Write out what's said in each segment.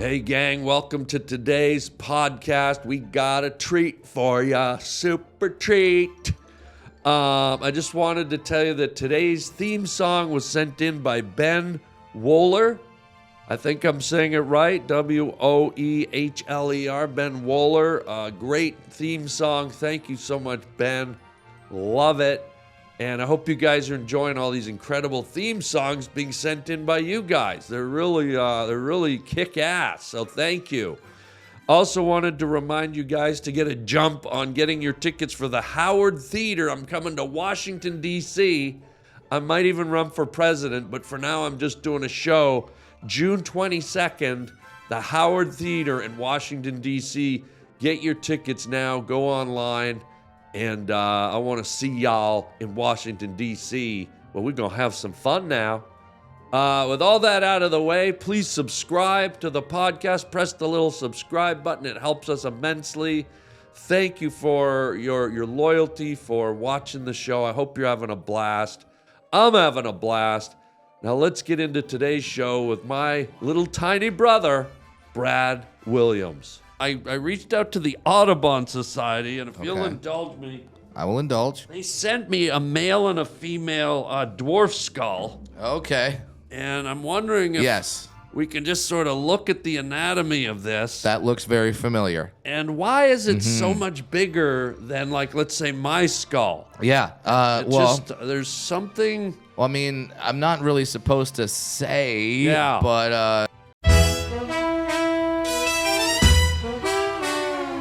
Hey gang, welcome to today's podcast. We got a treat for ya, super treat. I just wanted to tell you that today's theme song was sent in by Ben Wohler. I think I'm saying it right, Woehler, Ben Wohler. Great theme song. Thank you so much, Ben. Love it. And I hope you guys are enjoying all these incredible theme songs being sent in by you guys. They're really kick-ass, so thank you. Also wanted to remind you guys to get a jump on getting your tickets for the Howard Theater. I'm coming to Washington, D.C. I might even run for president, but for now I'm just doing a show. June 22nd, the Howard Theater in Washington, D.C. Get your tickets now. Go online. And I want to see y'all in Washington, D.C. Well, we're going to have some fun now. With all that out of the way, please subscribe to the podcast. Press the little subscribe button. It helps us immensely. Thank you for your loyalty, for watching the show. I hope you're having a blast. I'm having a blast. Now let's get into today's show with my little tiny brother, Brad Williams. I reached out to the Audubon Society, and if you'll indulge me... I will indulge. They sent me a male and a female dwarf skull. Okay. And I'm wondering if we can just sort of look at the anatomy of this. That looks very familiar. And why is it so much bigger than, like, let's say, my skull? Yeah. There's something... Well, I mean, I'm not really supposed to say, but...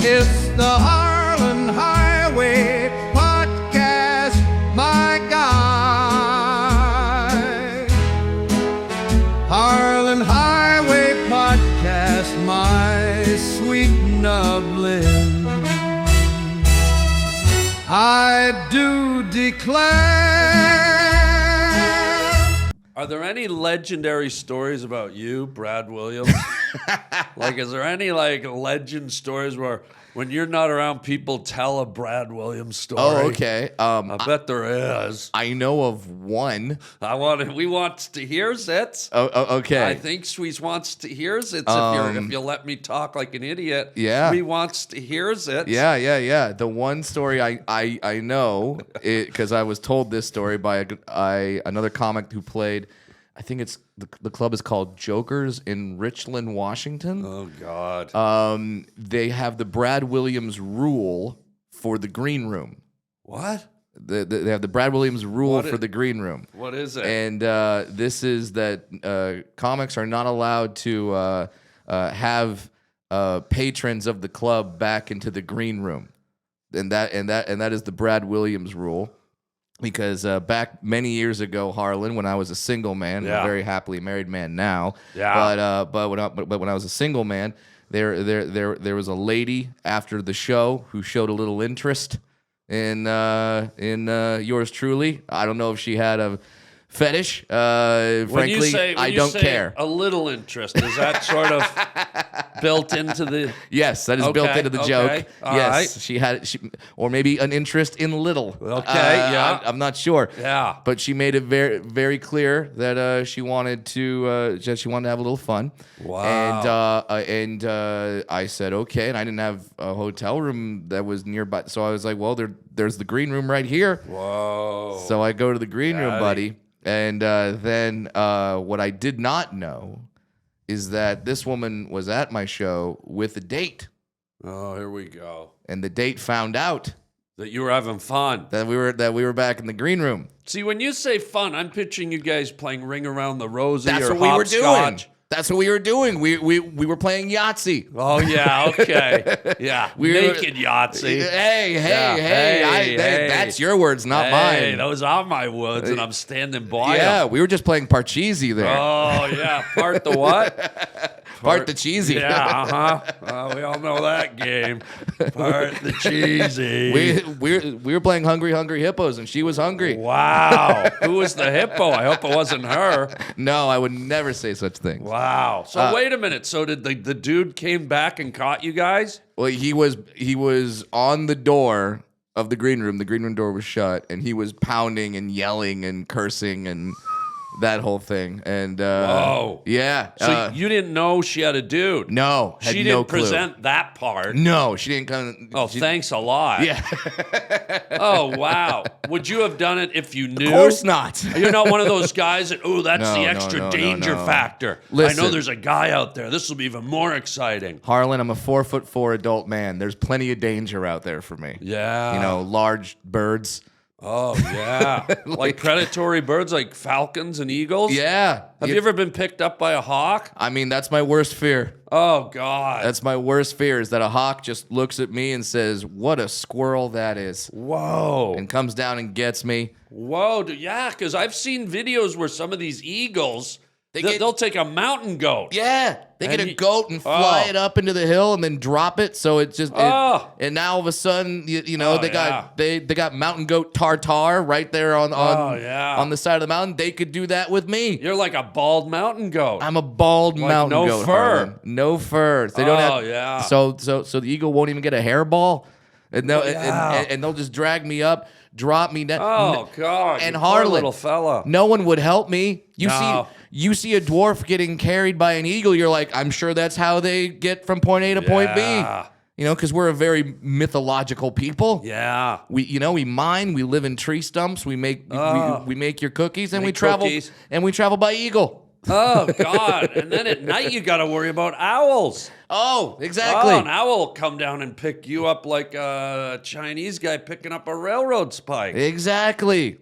It's the Harland Highway Podcast, my guy. Harland Highway Podcast, my sweet nubbin. I do declare. Are there any legendary stories about you, Brad Williams? Like, is there any, like, legend stories where when you're not around, people tell a Brad Williams story? Oh, okay. I bet there is. I know of one. We want to hear it. Oh, okay. I think Sweets wants to hear it. If you'll let me talk like an idiot. Yeah. Sweet wants to hear it. Yeah. The one story I know, because I was told this story by another comic who played, I think it's the club is called Jokers in Richland, Washington. Oh, God. They have the Brad Williams rule for the green room. What? They have the Brad Williams rule for the green room. What is it? And this is that comics are not allowed to have patrons of the club back into the green room, and that is the Brad Williams rule. Because back many years ago, Harland, when I was a single man, I'm a very happily married man now. Yeah. But when I was a single man, there was a lady after the show who showed a little interest in yours truly. I don't know if she had a fetish. Frankly, I don't care. A little interest, is that sort of built into the? Yes, that is built into the joke. All yes, right. she had, or maybe an interest in little. Okay, I'm not sure. Yeah, but she made it very, very clear that she wanted to have a little fun. Wow. And I said okay, and I didn't have a hotel room that was nearby, so I was like, well, there's the green room right here. Whoa. So I go to the green room, buddy, and then what I did not know is that this woman was at my show with a date. Oh, here we go. And the date found out that you were having fun. That we were back in the green room. See, when you say fun, I'm picturing you guys playing Ring Around the Rosie That's or what we were hopscotch. doing. That's what we were doing. We were playing Yahtzee. Oh, yeah, okay. Yeah, naked Yahtzee. Hey, that's your words, not mine. Those are my words, and I'm standing by them. We were just playing Parcheesi there. Oh, yeah, part the what? Part the cheesy. Yeah, we all know that game. Part the cheesy. We were playing Hungry Hungry Hippos, and she was hungry. Wow. Who was the hippo? I hope it wasn't her. No, I would never say such things. Wow. So wait a minute. So did the dude came back and caught you guys? Well, he was on the door of the green room. The green room door was shut, and he was pounding and yelling and cursing and that whole thing. And Whoa. yeah. So you didn't know she had a dude? No, had she no didn't clue. present that part. No, she didn't come. Oh, thanks a lot. Yeah, Oh, wow. Would you have done it if you knew? of course not. You're not one of those guys that, that's No, the no, extra no, no, danger no. factor. I Listen. know there's a guy out there. This will be even more exciting. Harlan, I'm a 4'4" adult man. There's plenty of danger out there for me. Yeah. You know, large birds. Oh, yeah. like predatory birds like falcons and eagles? Yeah. Have you ever been picked up by a hawk? I mean, that's my worst fear. Oh, God. That's my worst fear is that a hawk just looks at me and says, "What a squirrel that is," Whoa. and comes down and gets me. Whoa. Yeah, because I've seen videos where some of these eagles, get- they'll take a mountain goat. Yeah, they get And a goat and Oh. fly it up into the hill and then drop it. So it just Oh. and now all of a sudden, you know, Oh, they got they got mountain goat tartar right there on yeah. on the side of the mountain. They could do that with me. You're like a bald mountain goat. I'm a bald mountain no goat. fur. Harlan. No fur. They don't Oh, have. yeah. So the eagle won't even get a hairball, and they'll Yeah. and they'll just drag me up, drop me down. Oh, God. And you poor Harlan, little fella. no one would help me. No. You see a dwarf getting carried by an eagle, you're like, I'm sure that's how they get from point A to point B. Yeah. You know, because we're a very mythological people. Yeah. We mine, we live in tree stumps, we make we make your cookies, and Make we travel cookies. and we travel by eagle. Oh, God. And then at night, you got to worry about owls. Oh, exactly. Oh, an owl will come down and pick you up like a Chinese guy picking up a railroad spike. Exactly.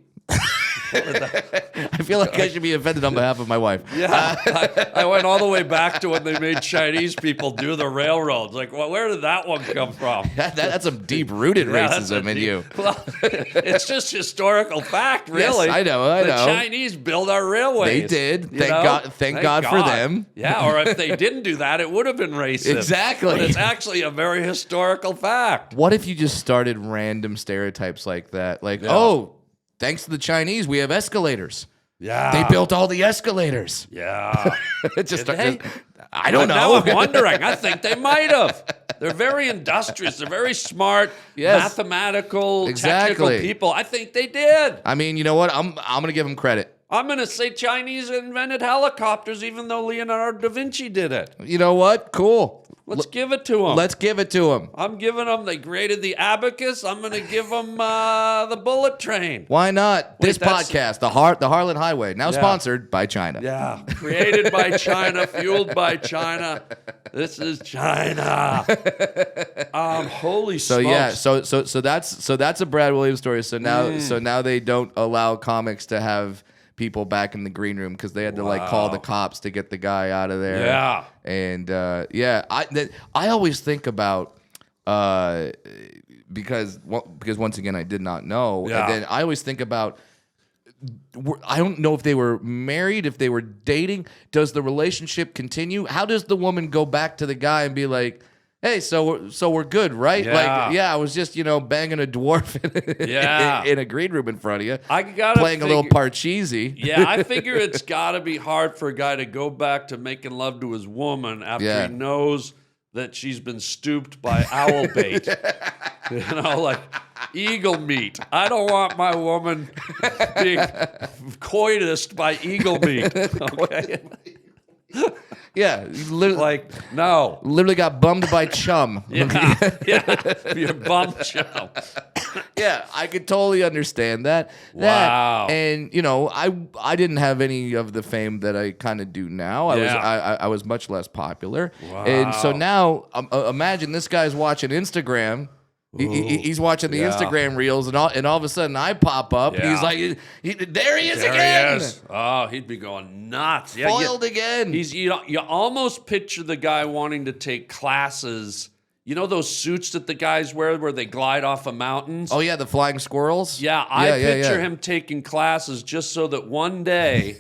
I feel like I should be offended on behalf of my wife. Yeah, I went all the way back to when they made Chinese people do the railroads. Like, well, where did that one come from? That's some deep-rooted Yeah, that's racism a in deep- you. Well, it's just historical fact, really. I know. The Chinese built our railways. They did. you Thank know? God- thank God for them. Yeah, or if they didn't do that, it would have been racist. Exactly. But it's actually a very historical fact. What if you just started random stereotypes like that? Like, Yeah. oh, thanks to the Chinese, we have escalators. Yeah. They built all the escalators. Yeah. It just Did they? I don't know. Now I'm wondering. I think they might have. They're very industrious. They're very smart, Yes. mathematical, Exactly. technical people. I think they did. I mean, you know what? I'm gonna give them credit. I'm going to say Chinese invented helicopters, even though Leonardo da Vinci did it. You know what? Cool. Let's give it to them. Let's give it to them. I'm giving them, they created the abacus. I'm going to give them the bullet train. Why not? Wait, This that's- podcast, the Harland Highway, now Yeah. sponsored by China. Yeah. Created by China, fueled by China. This is China. Holy So smokes. yeah, so that's a Brad Williams story. So now they don't allow comics to have people back in the green room because they had to like call the cops to get the guy out of there. Yeah. And I always think about because once again I did not know. Yeah. And then I always think about I don't know if they were married, if they were dating. Does the relationship continue? How does the woman go back to the guy and be like, "Hey, so we're good, right?" Yeah. Like, yeah, I was just banging a dwarf in a green room in front of you. I gotta playing a little figure- Parcheesi. Yeah, I figure it's got to be hard for a guy to go back to making love to his woman after Yeah. he knows that she's been stooped by owl bait. Like eagle meat. I don't want my woman being coitused by eagle meat. Okay? Yeah, you literally, Like, no. literally got bummed by chum. Yeah, your bum chum. Yeah, I could totally understand that. Wow. And I didn't have any of the fame that I kind of do now. I was much less popular. Wow. And so now imagine this guy's watching Instagram. He's watching the Yeah. Instagram reels, and all of a sudden I pop up, and Yeah. he's like, there he is There again, he is. Oh, he'd be going nuts. Yeah, foiled again. you almost picture the guy wanting to take classes. You know those suits that the guys wear where they glide off of mountains? Oh yeah, the flying squirrels. Yeah, I picture yeah. him taking classes just so that one day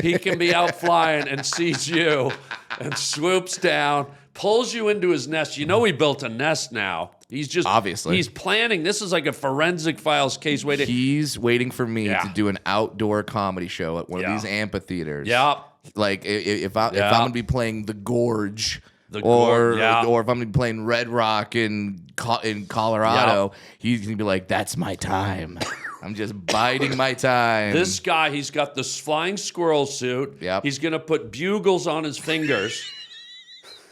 he can be out flying and sees you and swoops down, pulls you into his nest. You know he built a nest now. He's just Obviously. he's planning. This is like a forensic files case waiting. He's waiting for me Yeah. to do an outdoor comedy show at one Yeah. of these amphitheaters. Yeah. Like if I'm Yeah. gonna be playing the Gorge, The or Gorge, yeah. or if I'm gonna be playing Red Rock in Colorado, he's gonna be like, "That's my time." I'm just biding my time. This guy, he's got this flying squirrel suit. Yep. He's going to put bugles on his fingers.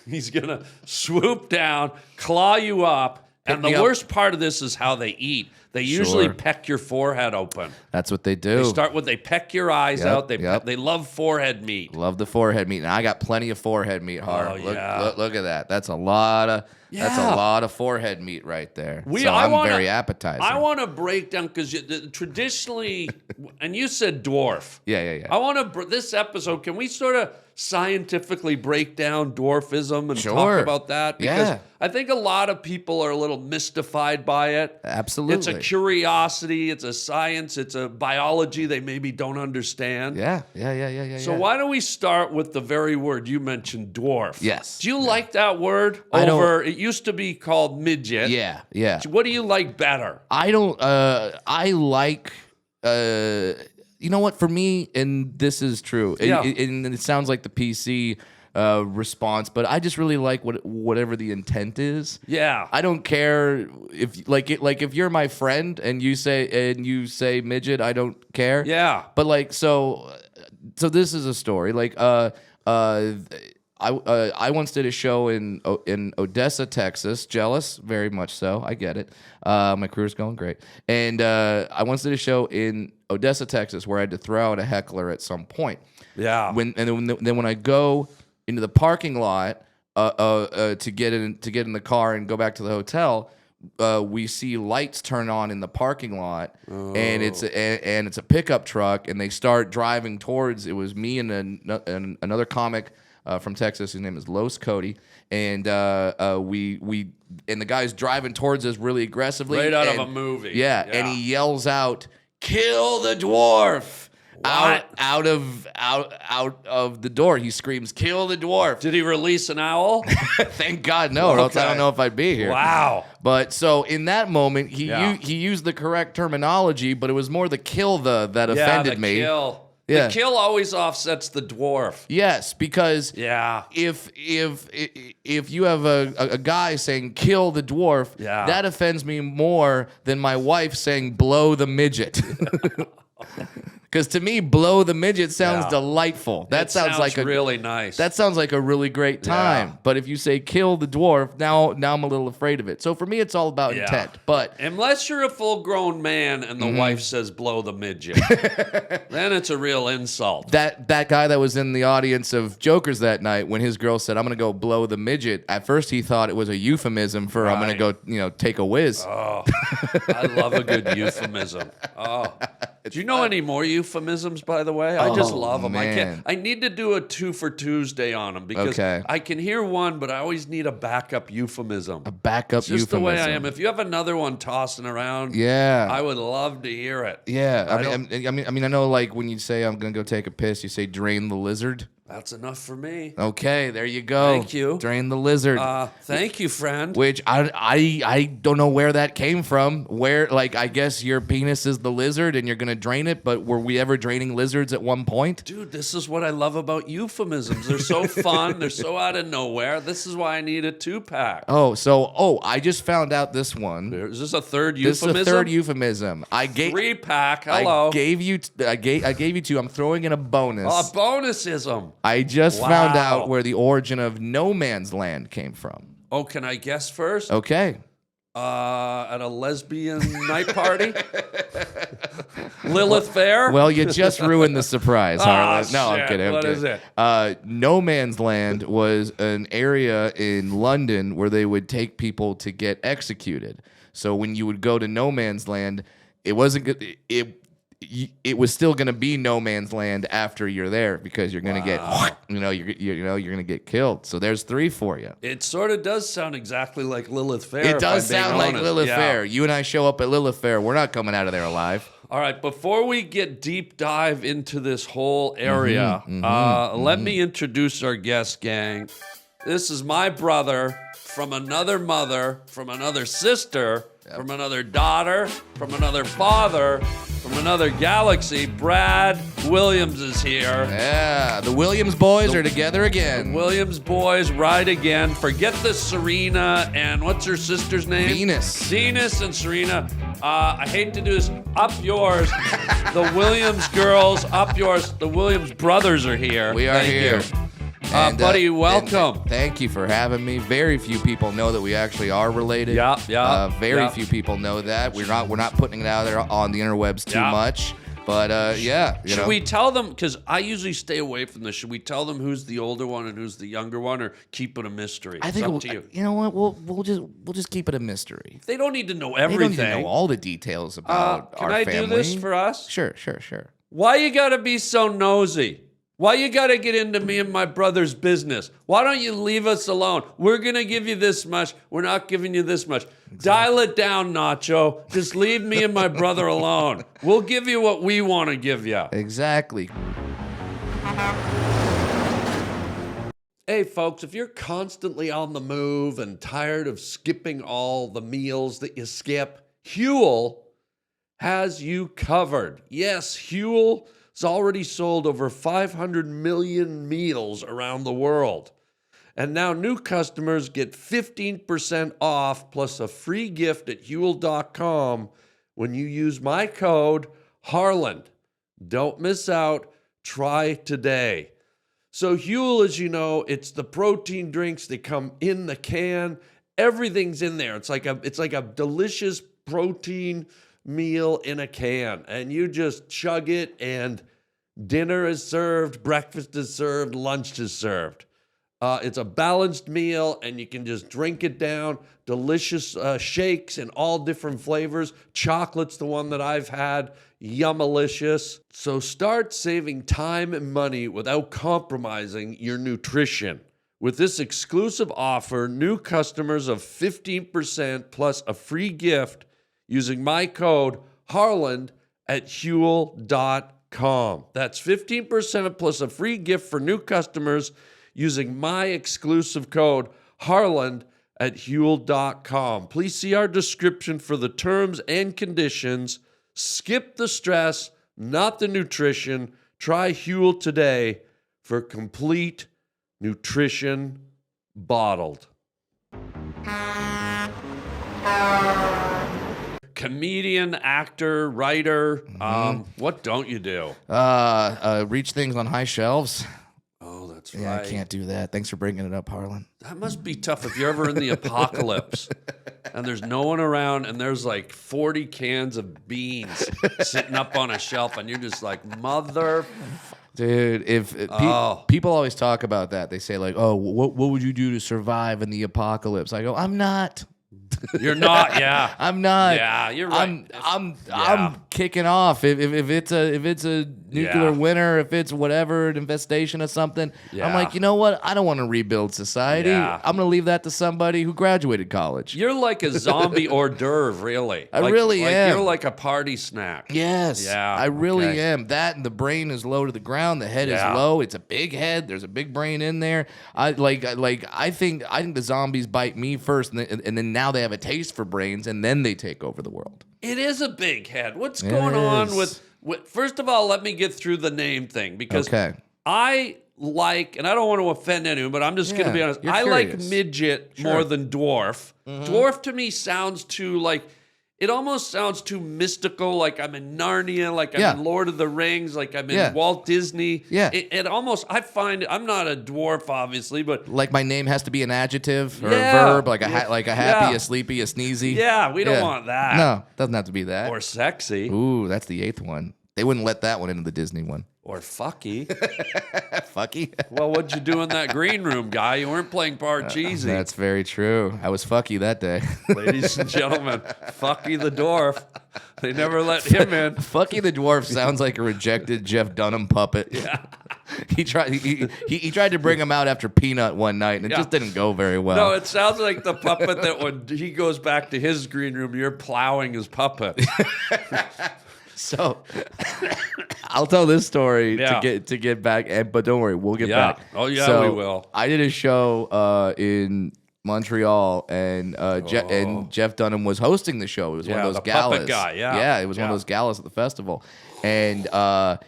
He's going to swoop down, claw you up. And the worst part of this is how they eat. They usually peck your forehead open. That's what they do. They peck your eyes out. They love forehead meat. Love the forehead meat. And I got plenty of forehead meat, Harland. Oh, Look at that. That's a lot of forehead meat right there. I'm very appetizing. I want to break down because traditionally, and you said dwarf. Yeah. I want to this episode. Can we sort of scientifically break down dwarfism and talk about that? Because I think a lot of people are a little mystified by it. Absolutely. It's a curiosity. It's a science. It's a biology they maybe don't understand. Yeah. So why don't we start with the very word you mentioned, dwarf? Yes. Do you like that word it used to be called midget. Yeah. What do you like better? I don't. I like. You know what? For me, and this is true. And it sounds like the PC response, but I just really like whatever the intent is. Yeah. I don't care if if you're my friend and you say midget, I don't care. Yeah. But so this is a story. I once did a show in Odessa, Texas. Jealous, very much so. I get it. My career's going great. And I once did a show in Odessa, Texas, where I had to throw out a heckler at some point. Yeah. Then when I go into the parking lot to get in the car and go back to the hotel, we see lights turn on in the parking lot, and it's a pickup truck, and they start driving towards. It was me and another comic from Texas. His name is Los Cody, and we and the guy's driving towards us really aggressively, right out of a movie. Yeah, and he yells out, "Kill the dwarf!" Out of the door. He screams, "Kill the dwarf!" Did he release an owl? Thank God, no. Or else I don't know if I'd be here. Wow. But so in that moment, he used the correct terminology, but it was more the kill that offended me. Kill. Yeah. The kill always offsets the dwarf. Yes, because if you have a guy saying "kill the dwarf," that offends me more than my wife saying "blow the midget." Because to me, "blow the midget" sounds delightful. That sounds like really nice. That sounds like a really great time. Yeah. But if you say "kill the dwarf," now I'm a little afraid of it. So for me, it's all about intent. But unless you're a full-grown man and the wife says "blow the midget," then it's a real insult. That guy that was in the audience of Jokers that night, when his girl said, "I'm gonna go blow the midget," at first he thought it was a euphemism for "I'm gonna go take a whiz." Oh, I love a good euphemism. Oh. Do you know any more euphemisms, by the way? I just love them. Man. I need to do a 2 for Tuesday on them because I can hear one, but I always need a backup euphemism. A backup it's just euphemism. the way I am. If you have another one tossing around, I would love to hear it. Yeah, I mean, I know, like when you say "I'm gonna go take a piss," you say "drain the lizard." That's enough for me. Okay, there you go. Thank you. Drain the lizard. Thank you, friend. Which I don't know where that came from. Where, I guess your penis is the lizard and you're going to drain it, but were we ever draining lizards at one point? Dude, this is what I love about euphemisms. They're so fun. They're so out of nowhere. This is why I need a 2-pack. I just found out this one. Is this a third euphemism? This is a third euphemism. 3-pack. Hello. I gave you 2. I'm throwing in a bonus. A bonusism. I just found out where the origin of no man's land came from. Oh, can I guess first? Okay. At a lesbian night party? Lilith Fair? Well, you just ruined the surprise, Harland. No, shit. I'm kidding. What is it? No man's land was an area in London where they would take people to get executed. So when you would go to no man's land, it wasn't good. It was still going to be no man's land after you're there because you're going to get, you're going to get killed. So there's 3 for you. It sort of does sound exactly like Lilith Fair. It does sound like Lilith Fair. You and I show up at Lilith Fair. We're not coming out of there alive. All right, before we get deep dive into this whole area, let me introduce our guest gang. This is my brother from another mother, from another sister, from another daughter, from another father, from another galaxy. Brad Williams is here. Yeah, the Williams boys are together again. Williams boys ride again. Forget the Serena and what's her sister's name? Venus and Serena. I hate to do this. Up yours. The Williams girls, up yours. The Williams brothers are here. We are Thank here. You. Buddy, welcome. Thank you for having me. Very few people know that we actually are related. Yeah. Very few people know that. We're not putting it out there on the interwebs too much. But yeah. Should we tell them? Because I usually stay away from this. Should we tell them who's the older one and who's the younger one, or keep it a mystery? I think it's up to you. You know what? We'll just keep it a mystery. They don't need to know everything. They don't need to know all the details about our family. Can I do this for us? Sure. Why you gotta be so nosy? Why you gotta get into me and my brother's business? Why don't you leave us alone? We're gonna give you this much. We're not giving you this much. Exactly. Dial it down, Nacho. Just leave me and my brother alone. We'll give you what we want to give you. Exactly. Hey, folks, if you're constantly on the move and tired of skipping all the meals that you skip, Huel has you covered. Yes, Huel has already sold over 500 million meals around the world. And now new customers get 15% off plus a free gift at Huel.com when you use my code Harland. Don't miss out. Try today. So Huel, as you know, it's the protein drinks. They come in the can. Everything's in there. It's like a delicious protein meal in a can, and you just chug it, and dinner is served, breakfast is served, lunch is served. It's a balanced meal, and you can just drink it down. Delicious shakes in all different flavors. Chocolate's the one that I've had. Yummalicious. So start saving time and money without compromising your nutrition. With this exclusive offer, new customers of 15% plus a free gift using my code Harland at Huel.com. That's 15% plus a free gift for new customers using my exclusive code Harland at Huel.com. Please see our description for the terms and conditions. Skip the stress, not the nutrition. Try Huel today for complete nutrition bottled. Comedian, actor, writer. What don't you do? Reach things on high shelves. Oh, that's Yeah, right. I can't do that. Thanks for bringing it up, Harlan. That must be tough if you're ever in the apocalypse and there's no one around and there's like 40 cans of beans sitting up on a shelf and you're just like, mother. Dude, people always talk about that. They say like, "Oh, what would you do to survive in the apocalypse?" I go, "I'm not." You're not, yeah. I'm not. Yeah, you're right. I'm kicking off. If it's a nuclear winter, if it's whatever, an infestation of something, I'm like, you know what? I don't want to rebuild society. Yeah. I'm gonna leave that to somebody who graduated college. You're like a zombie hors d'oeuvre, really. I really am. You're like a party snack. Yes. Yeah. I really am. That and the brain is low to the ground. The head is low. It's a big head. There's a big brain in there. I think the zombies bite me first, and then now they have a taste for brains, and then they take over the world. It is a big head. What's going on with? First of all, let me get through the name thing because I like, and I don't want to offend anyone, but I'm just going to be honest. I like midget more than dwarf. Dwarf to me sounds too like. It almost sounds too mystical, like I'm in Narnia, like I'm in Lord of the Rings, like I'm in Walt Disney. Yeah. It almost, I find, I'm not a dwarf, obviously, but... Like my name has to be an adjective or a verb, like a happy, a sleepy, a sneezy. Yeah, we don't want that. No, doesn't have to be that. Or sexy. Ooh, that's the 8th one. They wouldn't let that one into the Disney one. Or fucky. Fucky? Well, what'd you do in that green room, guy? You weren't playing Parcheesi. That's very true. I was fucky that day. Ladies and gentlemen, Fucky the dwarf. They never let him in. Fucky the dwarf sounds like a rejected Jeff Dunham puppet. Yeah. He tried to bring him out after Peanut one night, and it just didn't go very well. No, it sounds like the puppet that when he goes back to his green room, you're plowing his puppet. So I'll tell this story to get back, but don't worry, we'll get back. Oh yeah, so we will. I did a show in Montreal, and Jeff Dunham was hosting the show. It was one of those the galas. puppet guy, yeah. It was one of those galas at the festival, and that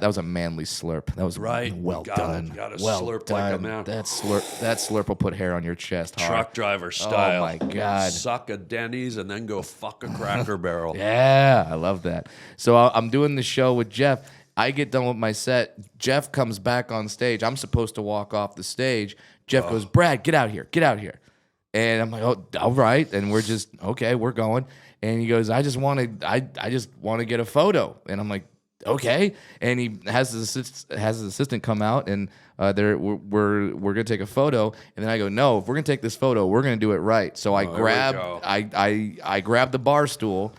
was a manly slurp. That was Right. well done. You gotta well slurp done. like a man. That slurp will put hair on your chest. Hard. Truck driver style. Oh my God. Suck a Denny's and then go fuck a Cracker Barrel. Yeah, I love that. So I'm doing the show with Jeff. I get done with my set. Jeff comes back on stage. I'm supposed to walk off the stage. Jeff goes, Brad, get out here. Get out here. And I'm like, oh, all right. And we're just, okay, we're going. And he goes, I just want to get a photo. And I'm like, okay. And he has his assistant come out, and we're gonna take a photo. And then I go, no, if we're gonna take this photo, we're gonna do it right. So I grab the bar stool.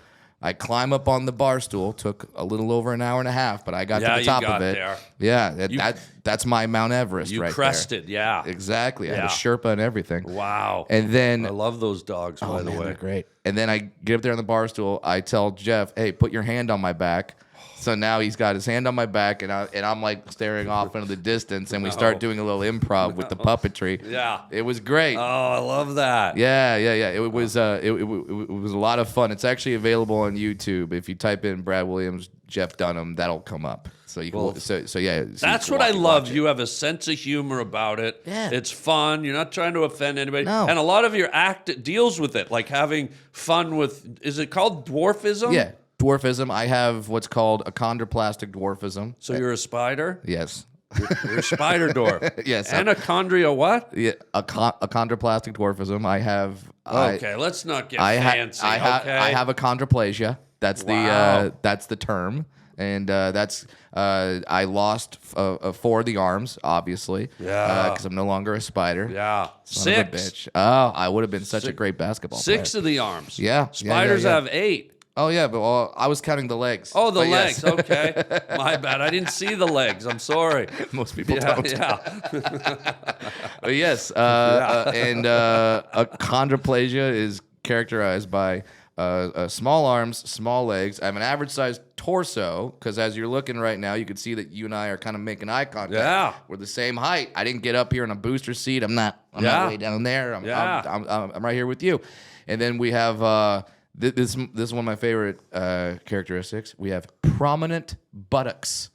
I climb up on the bar stool. Took a little over an hour and a half, but I got to the top of it. There. Yeah, that's my Mount Everest right there. You crested, yeah. Exactly. I had a Sherpa and everything. Wow. And then I love those dogs, by the way. They're great. And then I get up there on the bar stool. I tell Jeff, hey, put your hand on my back. So now he's got his hand on my back, and I'm like staring off into the distance, and we start doing a little improv with the puppetry. Yeah. It was great. Oh, I love that. Yeah. It was it was a lot of fun. It's actually available on YouTube. If you type in Brad Williams, Jeff Dunham, that'll come up. So you can yeah. That's what I love. You have a sense of humor about it. Yeah. It's fun. You're not trying to offend anybody. No. And a lot of your act deals with it, like having fun with, is it called dwarfism? Yeah. Dwarfism. I have what's called achondroplastic dwarfism. So you're a spider? Yes. You're a spider dwarf. Yes. Anachondria what? Yeah, achondroplastic dwarfism. I have. Okay, let's not get fancy. I have achondroplasia. That's the term, and that's I lost 4 of the arms, obviously. Yeah. Because I'm no longer a spider. Yeah. Son of a bitch. Oh, I would have been such a great basketball player. 6 of the arms. Yeah. Spiders have 8. Oh yeah, but I was counting the legs. Oh, the But legs. yes. Okay. My bad. I didn't see the legs. I'm sorry. Most people don't. Yeah. But yes, and achondroplasia is characterized by small arms, small legs. I have an average sized torso because as you're looking right now, you can see that you and I are kind of making eye contact. Yeah. We're the same height. I didn't get up here in a booster seat. I'm not way down there. I'm right here with you. And then we have this is one of my favorite characteristics. We have prominent buttocks.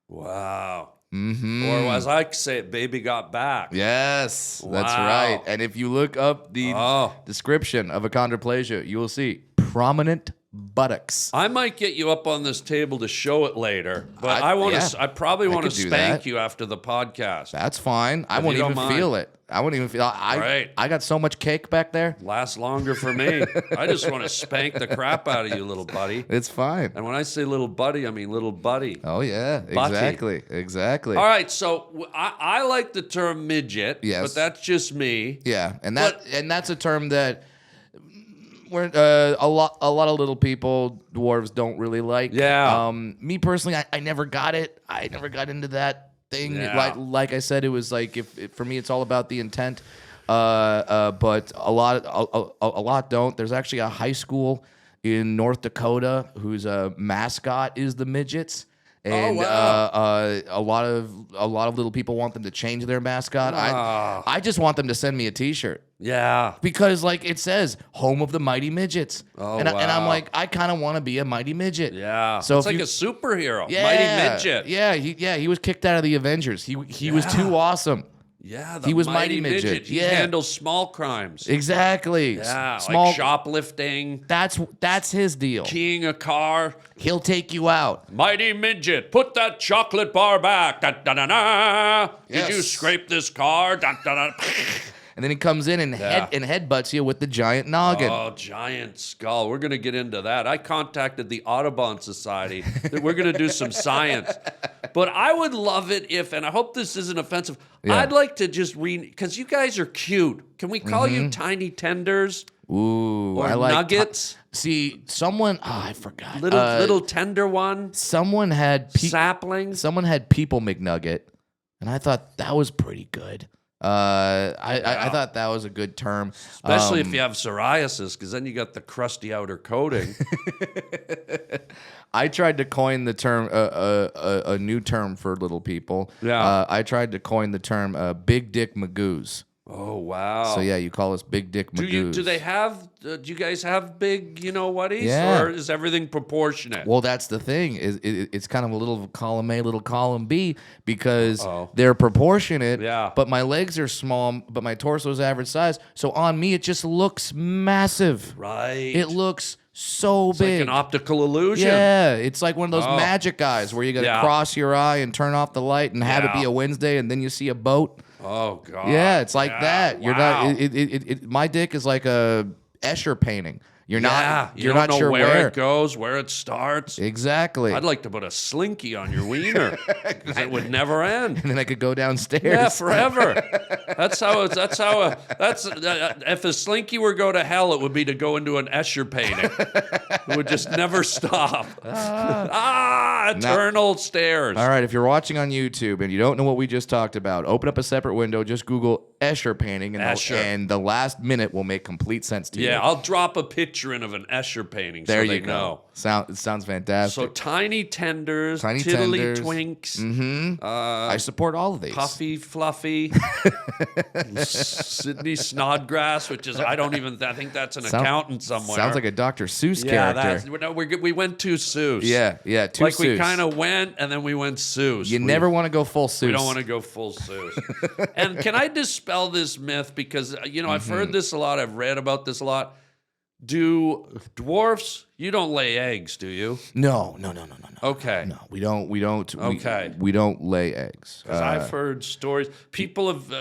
Wow. Mm-hmm. Or as I say it, baby got back. Yes, that's Wow. right. And if you look up the description of achondroplasia, you will see prominent buttocks. I might get you up on this table to show it later, but I probably want to could do spank that. you after the podcast. That's fine. I won't you even don't mind. feel it. I won't even feel. Right. I got so much cake back there. Lasts longer for me. I just want to spank the crap out of you, little buddy. It's fine. And when I say little buddy, I mean little buddy. Oh yeah, Butty. exactly. All right, so I like the term midget, Yes. but that's just me. Yeah, and that's a term that a lot of little people, dwarves, don't really like. Yeah. Me personally, I never got it. I never got into that thing. Yeah. Like I said, it was like if for me, it's all about the intent. But a lot don't. There's actually a high school in North Dakota whose mascot is the midgets. And a lot of little people want them to change their mascot. I just want them to send me a T-shirt. Yeah. Because like it says, home of the mighty midgets. And I'm like, I kind of want to be a mighty midget. Yeah. So it's like a superhero. Mighty midget. Yeah, he was kicked out of the Avengers. He was too awesome. Yeah, He was mighty midget. He Yeah. handles small crimes. Exactly. Yeah, Small. like shoplifting, That's his deal. keying a car. He'll take you out. Mighty midget, put that chocolate bar back. Da, da, da, da. Did you Yes. scrape this car? Da, da, da. And then he comes in and headbutts you with the giant noggin. Oh, giant skull. We're going to get into that. I contacted the Audubon Society. We're going to do some science. But I would love it if, and I hope this isn't offensive, I'd like to just read, because you guys are cute. Can we call you tiny tenders? Ooh, Or I like nuggets? See, someone, I forgot. Little tender one? Someone had Saplings? Someone had People McNugget, and I thought that was pretty good. I thought that was a good term, Especially if you have psoriasis, because then you got the crusty outer coating. I tried to coin the term, a new term for little people. Yeah. I tried to coin the term "big dick magoos." Oh, wow. So yeah, you call us Big Dick Magoos. Do they have? Do you guys have big, whaties? Yeah. Or is everything proportionate? Well, that's the thing. It's kind of a little column A, little column B, because Uh-oh. they're proportionate. Yeah. But my legs are small, but my torso is average size. So on me, it just looks massive. Right. It looks so It's big. like an optical illusion. Yeah, it's like one of those Oh. magic guys where you got to Yeah. cross your eye and turn off the light and have it be Yeah. a Wednesday, and then you see a boat. Oh God. Yeah, it's like Yeah. that. You're Wow. not. My dick is like a Escher painting. You're Yeah, not. you You're don't not know sure where it goes, where it starts. Exactly. I'd like to put a slinky on your wiener, 'cause it would never end. and then I could go downstairs. Yeah, forever. That's if a slinky were go to hell, it would be to go into an Escher painting. It would just never stop. Eternal stairs. All right, if you're watching on YouTube and you don't know what we just talked about, open up a separate window, just Google Escher painting, Escher. and the last minute will make complete sense to you. Yeah, I'll drop a picture in of an Escher painting there so you they go. know. It sounds fantastic. So tiny tenders, Tiny tiddly tenders. twinks, I support all of these. puffy, fluffy, Sydney Snodgrass, which is I think that's an accountant somewhere. Sounds like a Dr. Seuss yeah, character. we went too Seuss. Yeah, too like we Seuss. kind of went and then we went Seuss. You never want to go full Seuss. We don't want to go full Seuss. And can I dispel this myth? Because, I've heard this a lot. I've read about this a lot. Do dwarfs, you don't lay eggs, do you? No. Okay. No, we don't. Okay. We don't lay eggs. Because I've heard stories.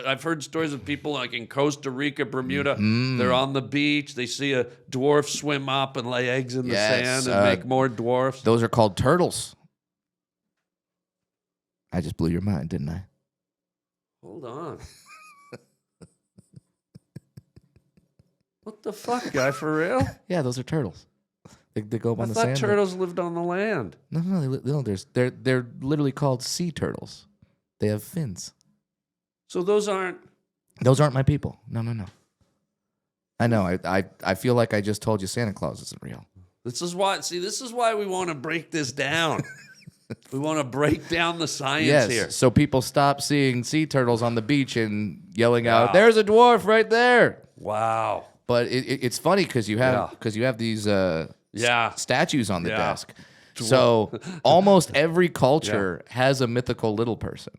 I've heard stories of people like in Costa Rica, Bermuda. They're on the beach. They see a dwarf swim up and lay eggs in the Yes, sand and make more dwarfs. Those are called turtles. I just blew your mind, didn't I? Hold on. What the fuck, guy? For real? Yeah, those are turtles. They go up I on the thought sand. turtles lived on the land. No. They're literally called sea turtles. They have fins. So those aren't. Those aren't my people. No. I know. I feel like I just told you Santa Claus isn't real. This is why we want to break this down. We want to break down the science here. So people stop seeing sea turtles on the beach and yelling out, Wow. "There's a dwarf right there!" Wow. But it's funny because you have these statues on the Yeah. desk. So almost every culture has a mythical little person.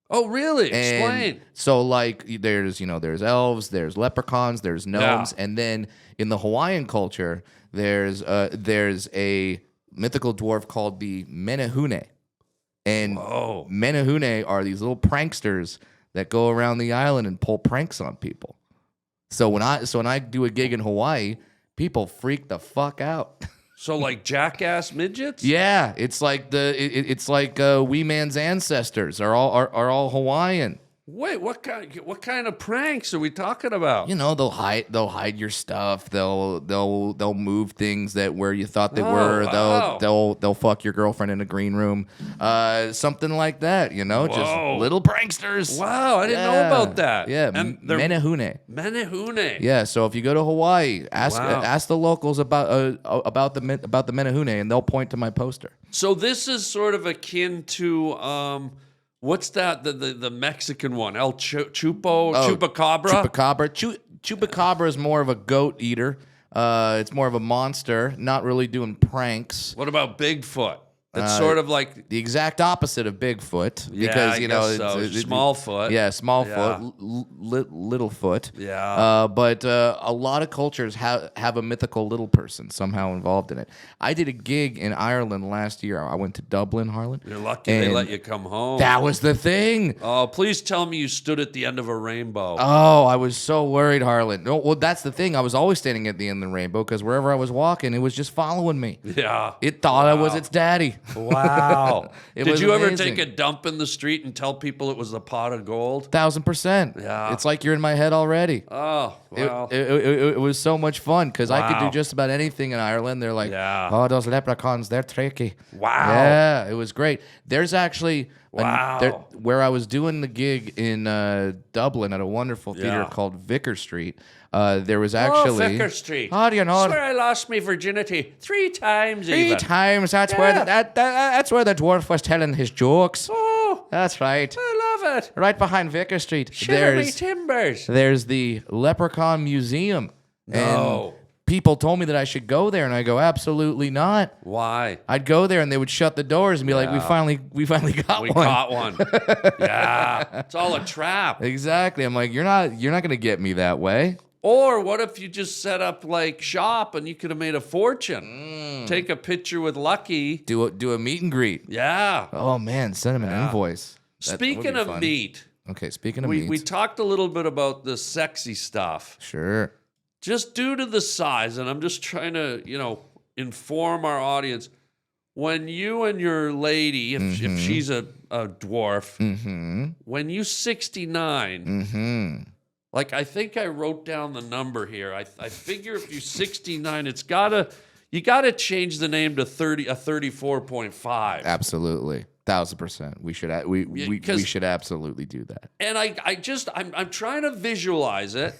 Oh, really? And Explain. so like there's elves, there's leprechauns, there's gnomes, and then in the Hawaiian culture there's a mythical dwarf called the Menehune. And Whoa. Menehune are these little pranksters that go around the island and pull pranks on people. So when I do a gig in Hawaii, people freak the fuck out. So like jackass midgets? Yeah, it's like Wee Man's ancestors are all Hawaiian. Wait, what kind of pranks are we talking about? You know, they'll hide your stuff. They'll move things that where you thought they were. Wow. They'll fuck your girlfriend in a green room. Something like that, Whoa. just little pranksters. Wow, I didn't know about that. Yeah, And they're Menehune. Menehune. Yeah, so if you go to Hawaii, ask the locals about the Menehune, and they'll point to my poster. So this is sort of akin to what's that? The Mexican one, El Chupo, Chupacabra. Chupacabra. Chupacabra is more of a goat eater. It's more of a monster, not really doing pranks. What about Bigfoot? That's sort of like The exact opposite of Bigfoot, Yeah, because I you know guess so. Small foot. Yeah, small Yeah. foot, little foot. Yeah. But a lot of cultures have a mythical little person somehow involved in it. I did a gig in Ireland last year. I went to Dublin, Harland. You're lucky they let you come home. That was the thing. Oh, please tell me you stood at the end of a rainbow. Oh, I was so worried, Harland. No, well, that's the thing. I was always standing at the end of the rainbow because wherever I was walking, it was just following me. Yeah. It thought I was its daddy. Wow. It Did was you ever amazing. take a dump in the street and tell people it was a pot of gold? 1,000%. Yeah. It's like you're in my head already. Oh, wow. It was so much fun because I could Wow. do just about anything in Ireland. They're like, Yeah. oh, those leprechauns, they're tricky. Wow. Yeah, it was great. There's actually, Wow. where I was doing the gig in Dublin at a wonderful theater Yeah. called Vicar Street, there was actually... Oh, Vicar Street. How do you know? That's where I lost my virginity 3 times Three even. times. That's Yeah. where that's where the dwarf was telling his jokes. Oh, That's right. I love it. Right behind Vicker Street. Shiver me timbers. There's the Leprechaun Museum. No. And people told me that I should go there, and I go, absolutely not. Why? I'd go there, and they would shut the doors and be like, we finally got We one. caught one. Yeah. It's all a trap. Exactly. I'm like, you're not going to get me that way. Or what if you just set up like shop and you could have made a fortune? Take a picture with Lucky. Do a meet and greet. Yeah. Oh, man, send him an invoice. That would be Speaking of fun. meat, Okay, speaking of we meat. talked a little bit about the sexy stuff. Sure. Just due to the size, and I'm just trying to, inform our audience. When you and your lady, if she's a dwarf, when you 69, like I think I wrote down the number here. I figure if you're 69, you gotta change the name to 34.5. Absolutely. 1,000%. We should absolutely do that. And I'm trying to visualize it.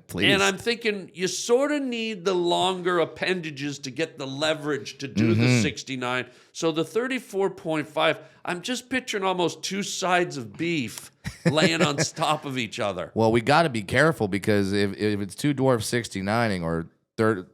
Please. And I'm thinking you sort of need the longer appendages to get the leverage to do the 69. So the 34.5, I'm just picturing almost two sides of beef laying on top of each other. Well, we got to be careful because if it's two dwarfs 69ing or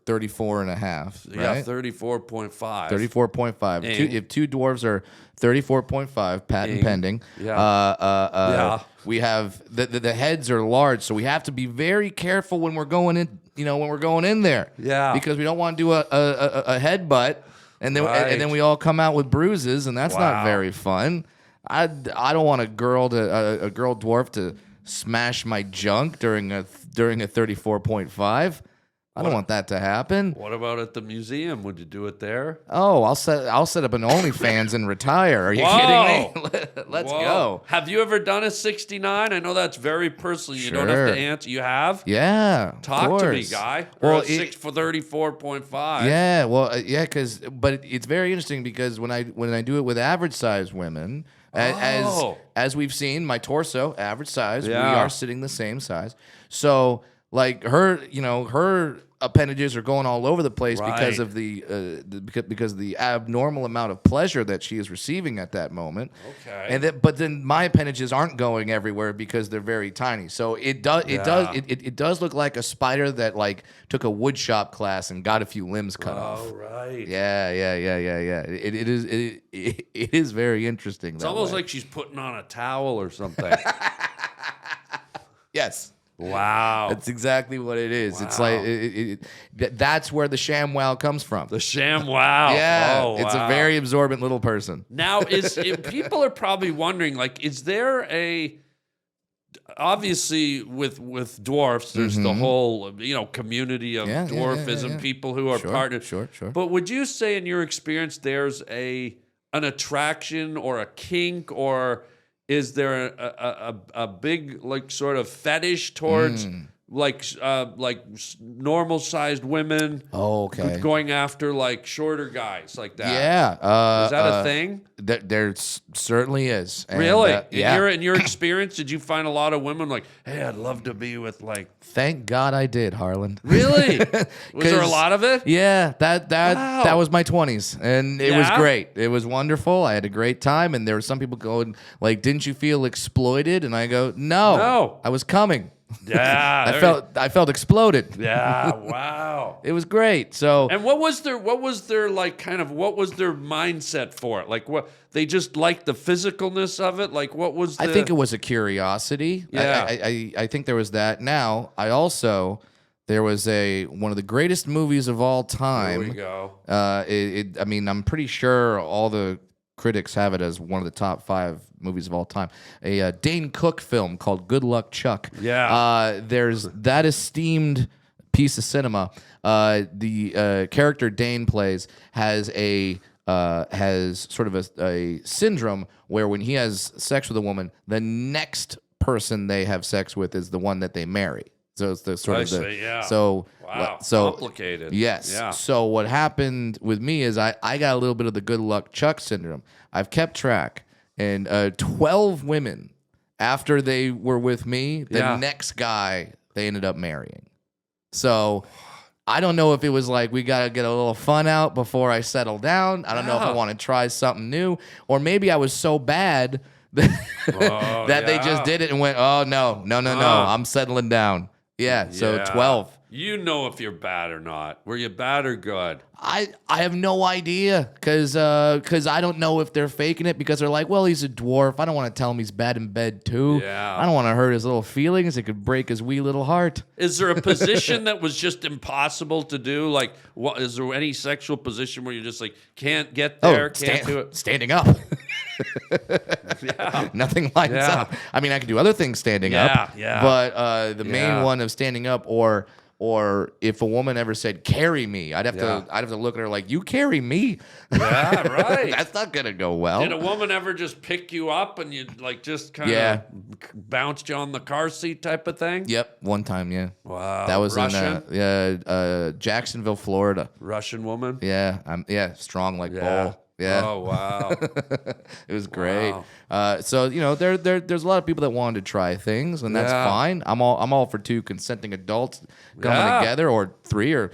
34 and a half, right? Yeah, 34.5. 34.5. If two dwarves are 34.5, patent pending. Yeah. We have the heads are large, so we have to be very careful when we're going in. When we're going in there. Yeah. Because we don't want to do a headbutt, and then we all come out with bruises, and that's not very fun. I don't want a girl dwarf to smash my junk during a 34.5. I don't want that to happen. What about at the museum? Would you do it there? Oh, I'll set up an OnlyFans and retire. Are you Whoa. kidding me? Let's Whoa. go. Have you ever done a 69? I know that's very personal. You don't have Sure. to answer. You have? Yeah. of Talk to me, course. guy. Well, Or a 34.5. Yeah, well, but it's very interesting because when I do it with average size women, as we've seen, my torso average size, Yeah. we are sitting the same size. So like her appendages are going all over the place because of because of the abnormal amount of pleasure that she is receiving at that moment. Okay. But then my appendages aren't going everywhere because they're very tiny. So it does look like a spider that like took a wood shop class and got a few limbs cut off. Oh, right. Yeah. It is very interesting. It's almost like she's putting on a towel or something. yes. Wow. That's exactly what it is. It's like that's where the ShamWow comes from. The ShamWow. Yeah, Oh, it's a wow. very absorbent little person. Now, people are probably wondering, like, is there obviously with dwarfs, there's the whole, community of dwarfism, yeah. people who are partners. Sure. But would you say in your experience there's an attraction or a kink, or is there a big like sort of fetish towards like normal sized women? Oh, okay. Going after like shorter guys like that. Yeah. Is that a thing? There certainly is. And, Really? yeah. In your experience, did you find a lot of women like, hey, I'd love to be with like... Thank God I did, Harland. Really? Was there a lot of it? Yeah, Wow. that was my 20s, and it was Yeah? great. It was wonderful. I had a great time, and there were some people going like, "Didn't you feel exploited?" And I go, "No, I was coming. Yeah. I felt exploded. Yeah, wow. It was great." So And what was their like kind of what was their mindset for it? Like what they just liked the physicalness of it? Like what was I think it was a curiosity. Yeah. I think there was that. Now there was one of the greatest movies of all time. There we go. I mean, I'm pretty sure all the critics have it as one of the top 5 movies of all time. A Dane Cook film called Good Luck Chuck. Yeah. There's that esteemed piece of cinema. The character Dane plays has sort of a syndrome where when he has sex with a woman, the next person they have sex with is the one that they marry. So it's the sort I of the see, yeah. so Wow. so Complicated. Yes. Yeah. So what happened with me is I got a little bit of the good luck Chuck syndrome. I've kept track, and 12 women after they were with me, the next guy they ended up marrying. So I don't know if it was like we got to get a little fun out before I settle down. I don't know if I want to try something new, or maybe I was so bad that they just did it and went, oh, no, I'm settling down. Yeah, so 12. You know if you're bad or not. Were you bad or good? I have no idea because I don't know if they're faking it because they're like, well, he's a dwarf. I don't want to tell him he's bad in bed too. Yeah. I don't want to hurt his little feelings. It could break his wee little heart. Is there a position that was just impossible to do? Like, what is there any sexual position where you're just like can't get there, can't do it? Standing up. Yeah. Nothing lines up. I mean, I can do other things standing up. Yeah. But the main one of standing up, or if a woman ever said carry me, I'd have to look at her like, you carry me. Yeah, right. That's not gonna go well. Did a woman ever just pick you up and you like just kind of bounced you on the car seat type of thing? Yep, one time, yeah. Wow. That was Russian? in Jacksonville, Florida. Russian woman? Yeah, strong like bull. Yeah. Oh wow. It was great. So there's a lot of people that wanted to try things, and that's fine. I'm all for 2 consenting adults coming together, or 3 or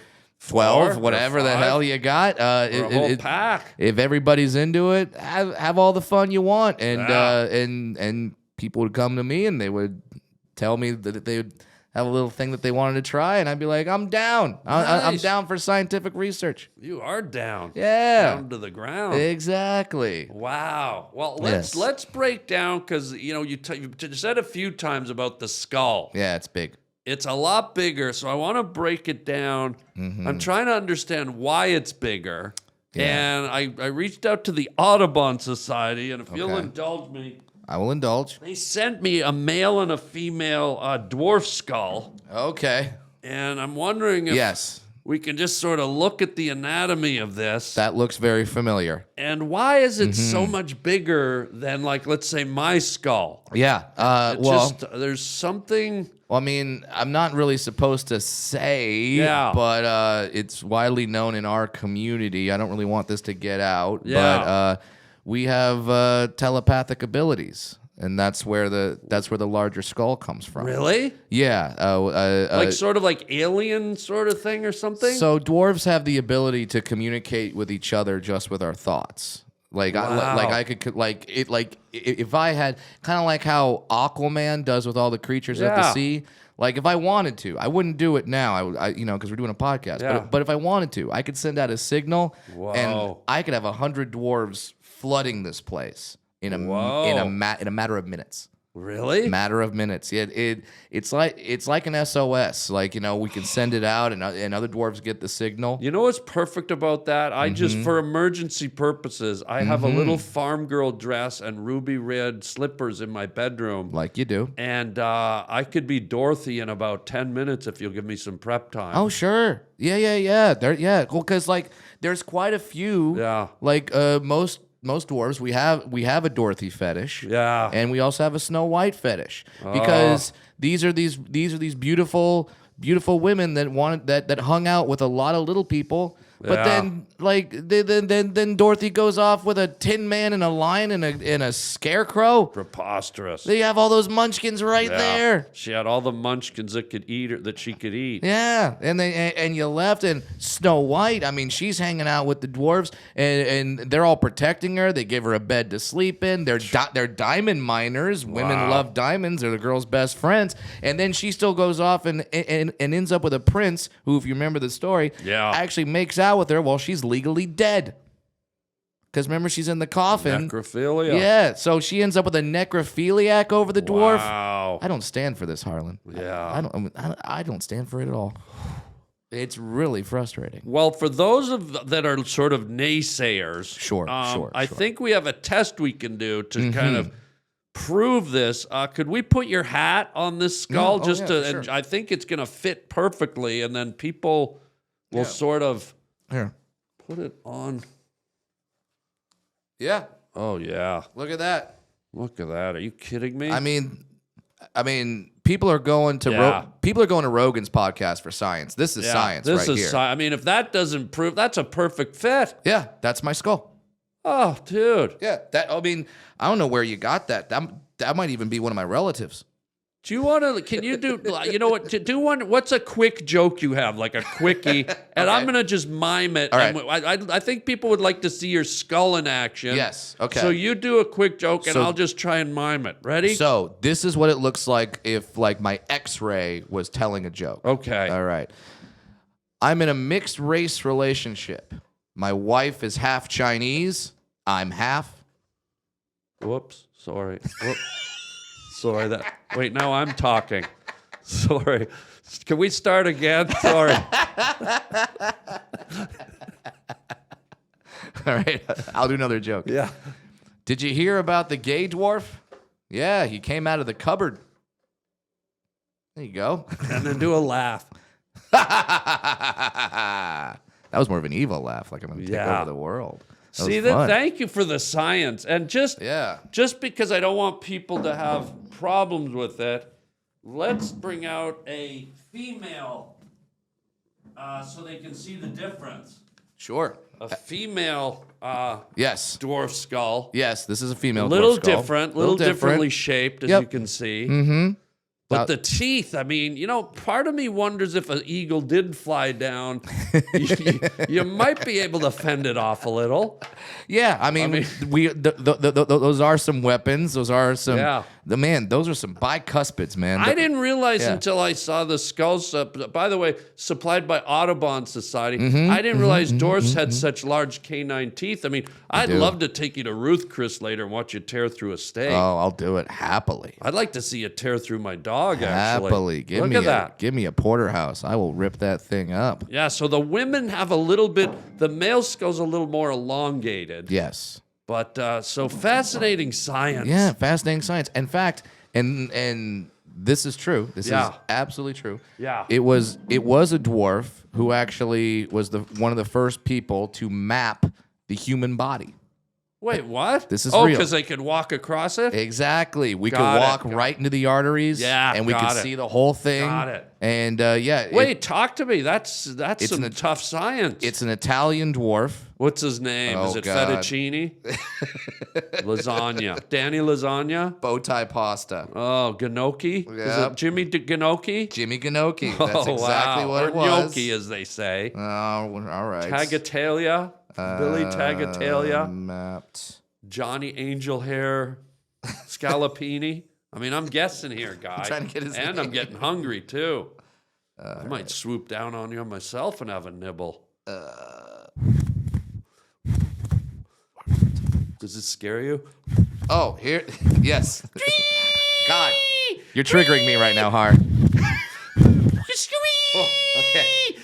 12, 4 whatever or the 5. hell you got. A whole pack. If everybody's into it, have all the fun you want, and people would come to me and they would tell me that they would have a little thing that they wanted to try, and I'd be like, I'm down. I'm down for scientific research. You are down. Yeah. Down to the ground. Exactly. Wow. Well, let's break down because you said a few times about the skull. Yeah, it's big. It's a lot bigger, so I want to break it down. I'm trying to understand why it's bigger. Yeah. And I reached out to the Audubon Society, and if you'll indulge me, I will indulge. they sent me a male and a female dwarf skull. Okay. And I'm wondering if we can just sort of look at the anatomy of this. That looks very familiar. And why is it so much bigger than, like, let's say, my skull? Yeah. There's something. Well, I mean, I'm not really supposed to say, but it's widely known in our community. I don't really want this to get out, but we have telepathic abilities, and that's where the larger skull comes from. Really? Yeah. Like sort of like alien sort of thing or something? So dwarves have the ability to communicate with each other just with our thoughts. Like I could if I had kind of like how Aquaman does with all the creatures of the sea. Like if I wanted to, I wouldn't do it now. I because we're doing a podcast. Yeah. But if I wanted to, I could send out a signal, and I could have 100 dwarves flooding this place in a matter of minutes. Really? Matter of minutes. It's like an SOS. Like, we can send it out and other dwarves get the signal. You know what's perfect about that? I just, for emergency purposes, I have a little farm girl dress and ruby red slippers in my bedroom. Like you do. And I could be Dorothy in about 10 minutes if you'll give me some prep time. Oh, sure. Yeah. Well, because there's quite a few. Yeah. Like most dwarves, we have a Dorothy fetish. Yeah. And we also have a Snow White fetish because these are these beautiful women that hung out with a lot of little people. But then then Dorothy goes off with a Tin Man and a lion and a scarecrow. Preposterous. They have all those munchkins right there. She had all the munchkins that she could eat. Yeah, and you left, and Snow White, I mean, she's hanging out with the dwarves, and they're all protecting her. They give her a bed to sleep in. They're diamond miners. Women love diamonds. They're the girl's best friends. And then she still goes off and ends up with a prince who, if you remember the story, actually makes out with her while she's legally dead. Because remember, she's in the coffin. Necrophilia. Yeah, so she ends up with a necrophiliac over the dwarf. Wow. I don't stand for this, Harland. Yeah. I don't stand for it at all. It's really frustrating. Well, for those that are sort of naysayers, Sure. I think we have a test we can do to kind of prove this. Could we put your hat on this skull and I think it's going to fit perfectly, and then people will sort of put it on. Yeah. Oh yeah. Look at that. Look at that. Are you kidding me? I mean, people are going to Rogan's podcast for science. This is science right here. I mean, if that doesn't prove, that's a perfect fit. Yeah, that's my skull. Oh, dude. Yeah, I don't know where you got that. That might even be one of my relatives. Do you want to? Can you do? You know what? To do one. What's a quick joke you have, like a quickie? And I'm gonna just mime it. All right. And I think people would like to see your skull in action. Yes. Okay. So you do a quick joke, and So- I'll just try and mime it. Ready? So this is what it looks like if like my X-ray was telling a joke. Okay. All right. I'm in a mixed race relationship. My wife is half Chinese. I'm half. Whoops. Sorry. Whoops. Sorry. Wait. Now I'm talking. Sorry. Can we start again? Sorry. All right. I'll do another joke. Yeah. Did you hear about the gay dwarf? Yeah, he came out of the cupboard. There you go. And then do a laugh. That was more of an evil laugh, like I'm going to take Yeah. over the world. That See was that? fun. Thank you for the science, and just because I don't want people to have problems with it, let's bring out a female so they can see the difference. Sure. A female Yes. dwarf skull, Yes, this is a female a little dwarf skull. different, little differently shaped, as Yep. you can see. Mm-hmm. But the teeth, I mean, you know, part of me wonders if an eagle did fly down, you might be able to fend it off a little. Yeah, I mean those are some weapons. Those are some. Yeah. Those are some bicuspids, man. I didn't realize Yeah. until I saw the skulls, by the way, supplied by Audubon Society. Mm-hmm, I didn't realize dwarfs had such large canine teeth. I mean, I'd do. love to take you to Ruth, Chris, later and watch you tear through a steak. Oh, I'll do it happily. I'd like to see you tear through my dog, actually. Happily. Look at that. Give me a porterhouse. I will rip that thing up. Yeah, so the women have a little bit, the male skull's a little more elongated. Yes. But so fascinating science. Yeah, fascinating science. In fact, and this is true. This is absolutely true. Yeah. It was a dwarf who actually was one of the first people to map the human body. Wait, what? This is real. real. Because they could walk across it? Exactly. We could Got it. walk right into the arteries. Yeah, and we got could it. see the whole thing. Got it. And Wait, talk to me. That's some an- tough science. it's an Italian dwarf. What's his name? Oh, Is it God. fettuccine? Lasagna. Danny Lasagna? Bow tie pasta. Oh, Gnocchi? Is Yep. it Jimmy Gnocchi? Jimmy Gnocchi. That's Oh, exactly wow. what or it was. gnocchi, as they say. Oh, all right. Tagatella? Billy Tagatella? Mapped. Johnny Angel Hair? Scalapini? I mean, I'm guessing here, guy. trying to get his and I'm name. getting hungry, too. I might swoop down on you myself and have a nibble. Does it scare you? Oh, here. Yes. God. You're triggering me right now, Har. Oh, okay.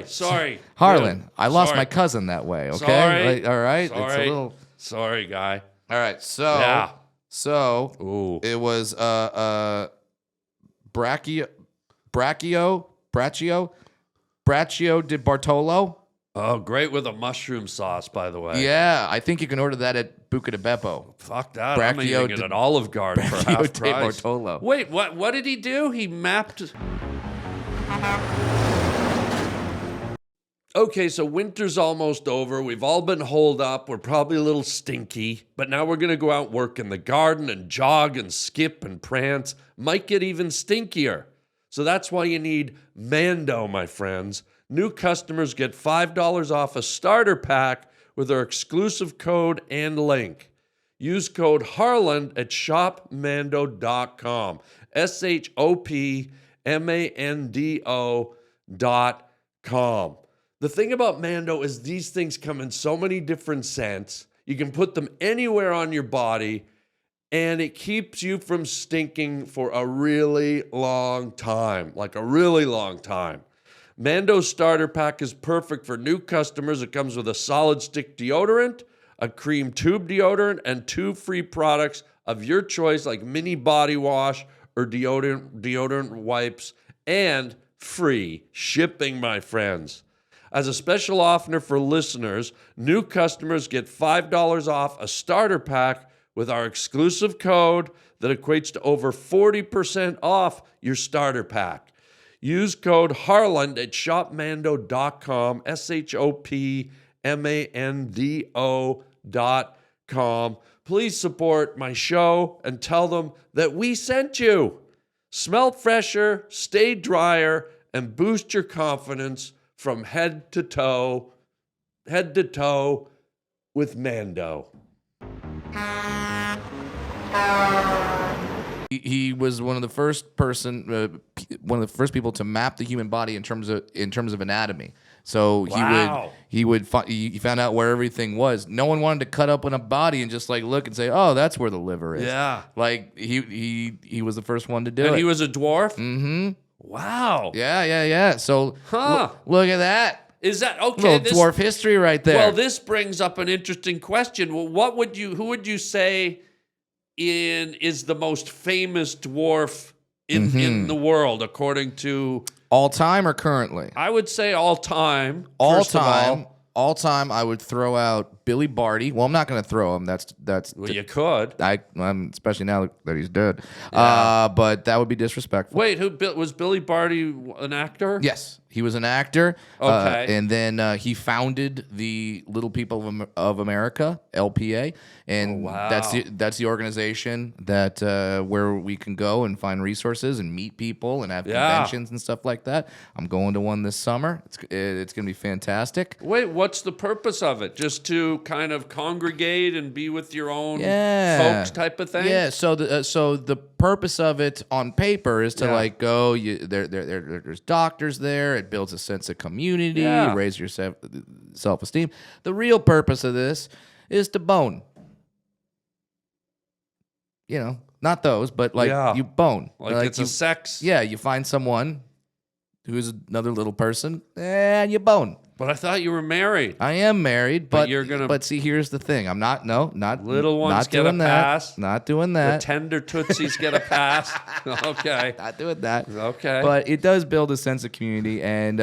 Sorry. Harlan, Good. I lost Sorry. my cousin that way, okay? Sorry. Like, all right? It's a Sorry. little. Sorry, guy. All right. So, Yeah. so it was Braccio di Bartolo. Oh, great with a mushroom sauce, by the way. Yeah, I think you can order that at Buca di Beppo. Fuck that. I'm Braccio eating it di- at Olive Garden for Braccio half di price. Bartolo. Wait, what did he do? He mapped... Okay, so winter's almost over. We've all been holed up. We're probably a little stinky, but now we're going to go out and work in the garden and jog and skip and prance. Might get even stinkier. So that's why you need Mando, my friends. New customers get $5 off a starter pack with our exclusive code and link. Use code Harland at shopmando.com. shopmando.com. The thing about Mando is these things come in so many different scents. You can put them anywhere on your body, and it keeps you from stinking for a really long time, like a really long time. Mando's starter pack is perfect for new customers. It comes with a solid stick deodorant, a cream tube deodorant, and 2 free products of your choice, like mini body wash or deodorant wipes, and free shipping, my friends. As a special offer for listeners, new customers get $5 off a starter pack with our exclusive code that equates to over 40% off your starter pack. Use code Harland at shopmando.com, shopmando.com. Please support my show and tell them that we sent you. Smell fresher, stay drier, and boost your confidence from head to toe with Mando. He was one of the first people to map the human body in terms of anatomy. So Wow. he found out where everything was. No one wanted to cut open a body and just like look and say, oh, that's where the liver is. Yeah. Like he was the first one to do it. And he was a dwarf? Mm-hmm. Wow. Yeah. So Huh. look at that. Is that okay? Little dwarf history right there. Well, this brings up an interesting question. Well, who would you say is the most famous dwarf in the world, according to all time or currently? I would say all time. All first of time. All time, I would throw out Billy Barty. Well, I'm not going to throw him. That's. Well, you could. Especially now that he's dead. But that would be disrespectful. Wait, was Billy Barty an actor? Yes, he was an actor. Okay. And then he founded the Little People of America, LPA, and wow. that's the organization that where we can go and find resources and meet people and have conventions and stuff like that. I'm going to one this summer. It's going to be fantastic. Wait, what's the purpose of it? Just to kind of congregate and be with your own folks type of thing? Yeah. So the purpose of it on paper is to like go. There's doctors there. It builds a sense of community. Yeah. Raise your self-esteem. The real purpose of this is to bone. You know, not those, but like you bone. Like it's a sex. Yeah, you find someone who's another little person and you bone. But I thought you were married. I am married, but you're gonna. But see, here's the thing. I'm not. No, not little ones not get doing a pass. That. Not doing The that. tender tootsies get a pass. Okay. Not doing that. Okay. But it does build a sense of community, and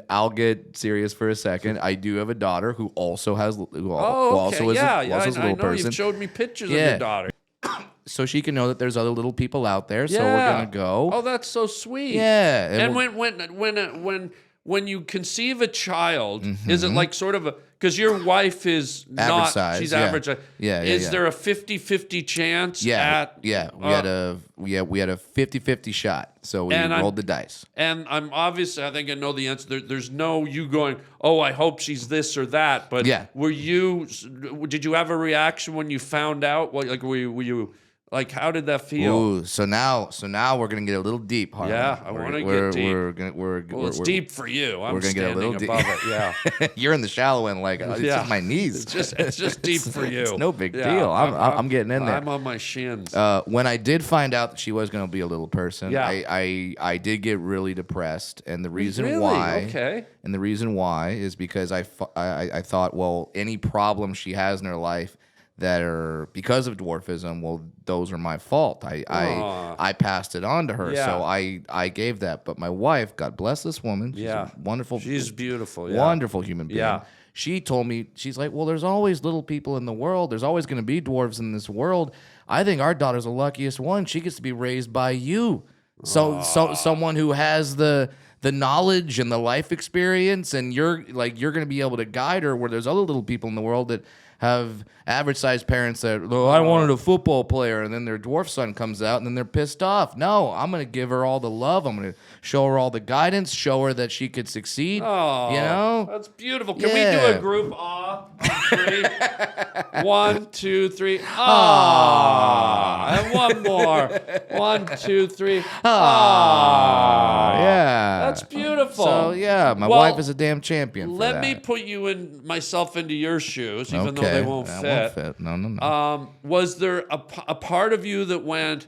I'll get serious for a second. I do have a daughter who also has also is a little person. You've showed me pictures of your daughter. So she can know that there's other little people out there. So we're gonna go. Oh, that's so sweet. Yeah. And when you conceive a child, is it like sort of a, because your wife is average not size, she's average. Is there a 50-50 chance? We had a 50-50 shot. So we rolled the dice. And I think I know the answer. There's no you going, oh, I hope she's this or that. But did you have a reaction when you found out? Like were you like, how did that feel? Ooh, so now we're gonna get a little deep, Harland. Yeah, I want to get deep. It's deep for you. I'm gonna get a little above it. Yeah, you're in the shallow end, like it's just my knees. It's just deep for you. It's no big deal. I'm getting in there. I'm on my shins. When I did find out that she was gonna be a little person, Yeah. I did get really depressed, and the reason why is because I thought, well, any problems she has in her life that are because of dwarfism, well, those are my fault. I passed it on to her, so I gave that. But my wife, God bless this woman, she's a wonderful, she's beautiful, wonderful human being. Yeah. She told me, she's like, well, there's always little people in the world. There's always going to be dwarves in this world. I think our daughter's the luckiest one. She gets to be raised by you, so someone who has the knowledge and the life experience, and you're going to be able to guide her where there's other little people in the world that have average-sized parents that, I wanted a football player, and then their dwarf son comes out, and then they're pissed off. No, I'm going to give her all the love. I'm going to show her all the guidance, show her that she could succeed. Oh, you know? That's beautiful. Can we do a group on 3? 1, 2, 3. And one more. 1, 2, 3. Yeah. That's beautiful. So, yeah, my wife is a damn champion for Let that. me put myself into your shoes, even though they won't fit. No. Was there a part of you that went,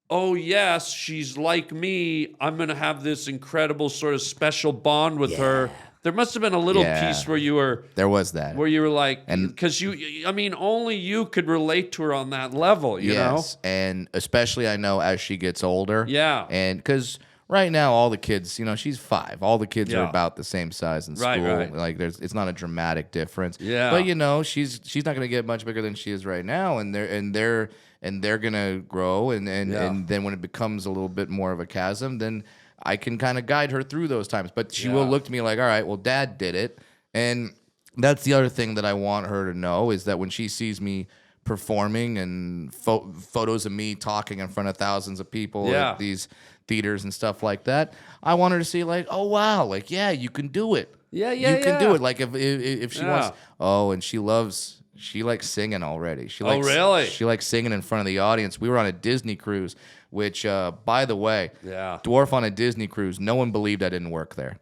oh, yes, she's like me. I'm going to have this incredible sort of special bond with her. There must have been a little piece where you were... There was that. Where you were like... Because only you could relate to her on that level, you know? And especially I know as she gets older. Yeah. And because... Right now, all the kids, she's 5. All the kids are about the same size in school. Right. Like, it's not a dramatic difference. Yeah. But she's not going to get much bigger than she is right now, and they're going to grow, and then when it becomes a little bit more of a chasm, then I can kind of guide her through those times. But she will look to me like, all right, well, Dad did it, and that's the other thing that I want her to know is that when she sees me performing and photos of me talking in front of thousands of people Yeah. at these theaters and stuff like that. I want her to see like, oh wow, like yeah, you can do it. Yeah, You can do it. Like if she Yeah. wants. Oh, and she likes singing already. She likes, really? She likes singing in front of the audience. We were on a Disney cruise, which, by the way, Yeah. Dwarf on a Disney cruise. No one believed I didn't work there.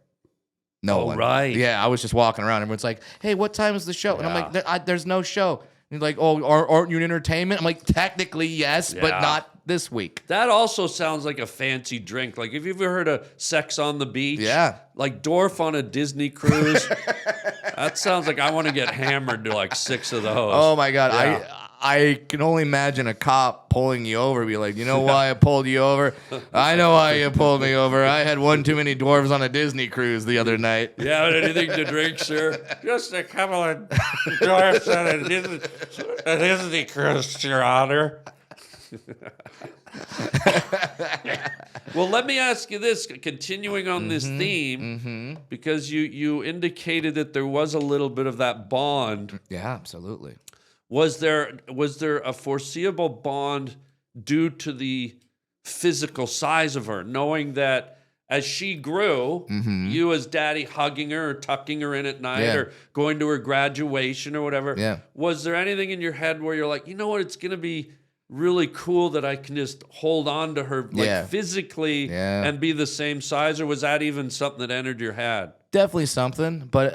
No one. Right. Yeah, I was just walking around. Everyone's like, "Hey, what time is the show?" And I'm Yeah. like, "There's no show." And you're like, "Oh, aren't you in entertainment?" I'm like, "Technically, yes, Yeah. but not this week." That also sounds like a fancy drink. Like, have you ever heard of Sex on the Beach? Yeah. Like Dwarf on a Disney cruise. That sounds like I want to get hammered to like 6 of those. Oh my god, Yeah. I can only imagine a cop pulling you over, be like, "You know why I pulled you over? I know why you pulled me over. I had one too many dwarves on a Disney cruise the other night." Yeah, anything to drink, sir? Just a couple of dwarfs on a Disney cruise, Your Honor. Well, let me ask you this, continuing on this theme, because you indicated that there was a little bit of that bond. Yeah, absolutely. Was there a foreseeable bond due to the physical size of her, knowing that as she grew, you as daddy hugging her or tucking her in at night Yeah. or going to her graduation or whatever, Yeah. was there anything in your head where you're like, you know what, it's going to be really cool that I can just hold on to her like Yeah. physically Yeah. and be the same size, or was that even something that entered your head? Definitely something, but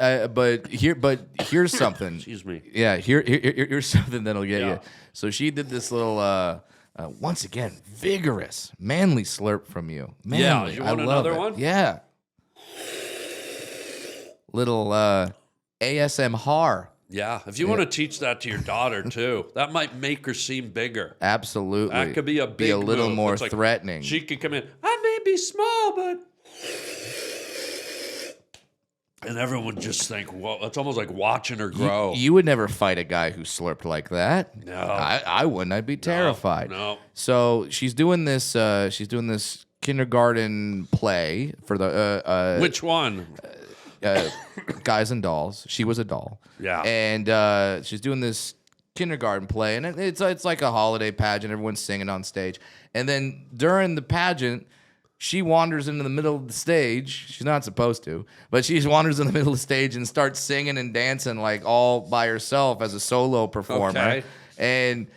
here's something. Excuse me. Yeah, here's something that'll get Yeah. you. So she did this little, once again, vigorous, manly slurp from you. Manly. Yeah, you want I love another it. one? Yeah. Little ASM har. Yeah, if you want to teach that to your daughter too, that might make her seem bigger. Absolutely. That could be a big little move. more It's like, threatening. She could come in, I may be small, but... And everyone just think, well, it's almost like watching her grow. You would never fight a guy who slurped like that. No. I wouldn't. I'd be terrified. No. So she's doing this. She's doing this kindergarten play for the Which one? Guys and Dolls. She was a doll. Yeah. And she's doing this kindergarten play, and it's like a holiday pageant. Everyone's singing on stage, and then during the pageant, she wanders into the middle of the stage. She's not supposed to, but she wanders in the middle of the stage and starts singing and dancing like all by herself as a solo performer. Okay. And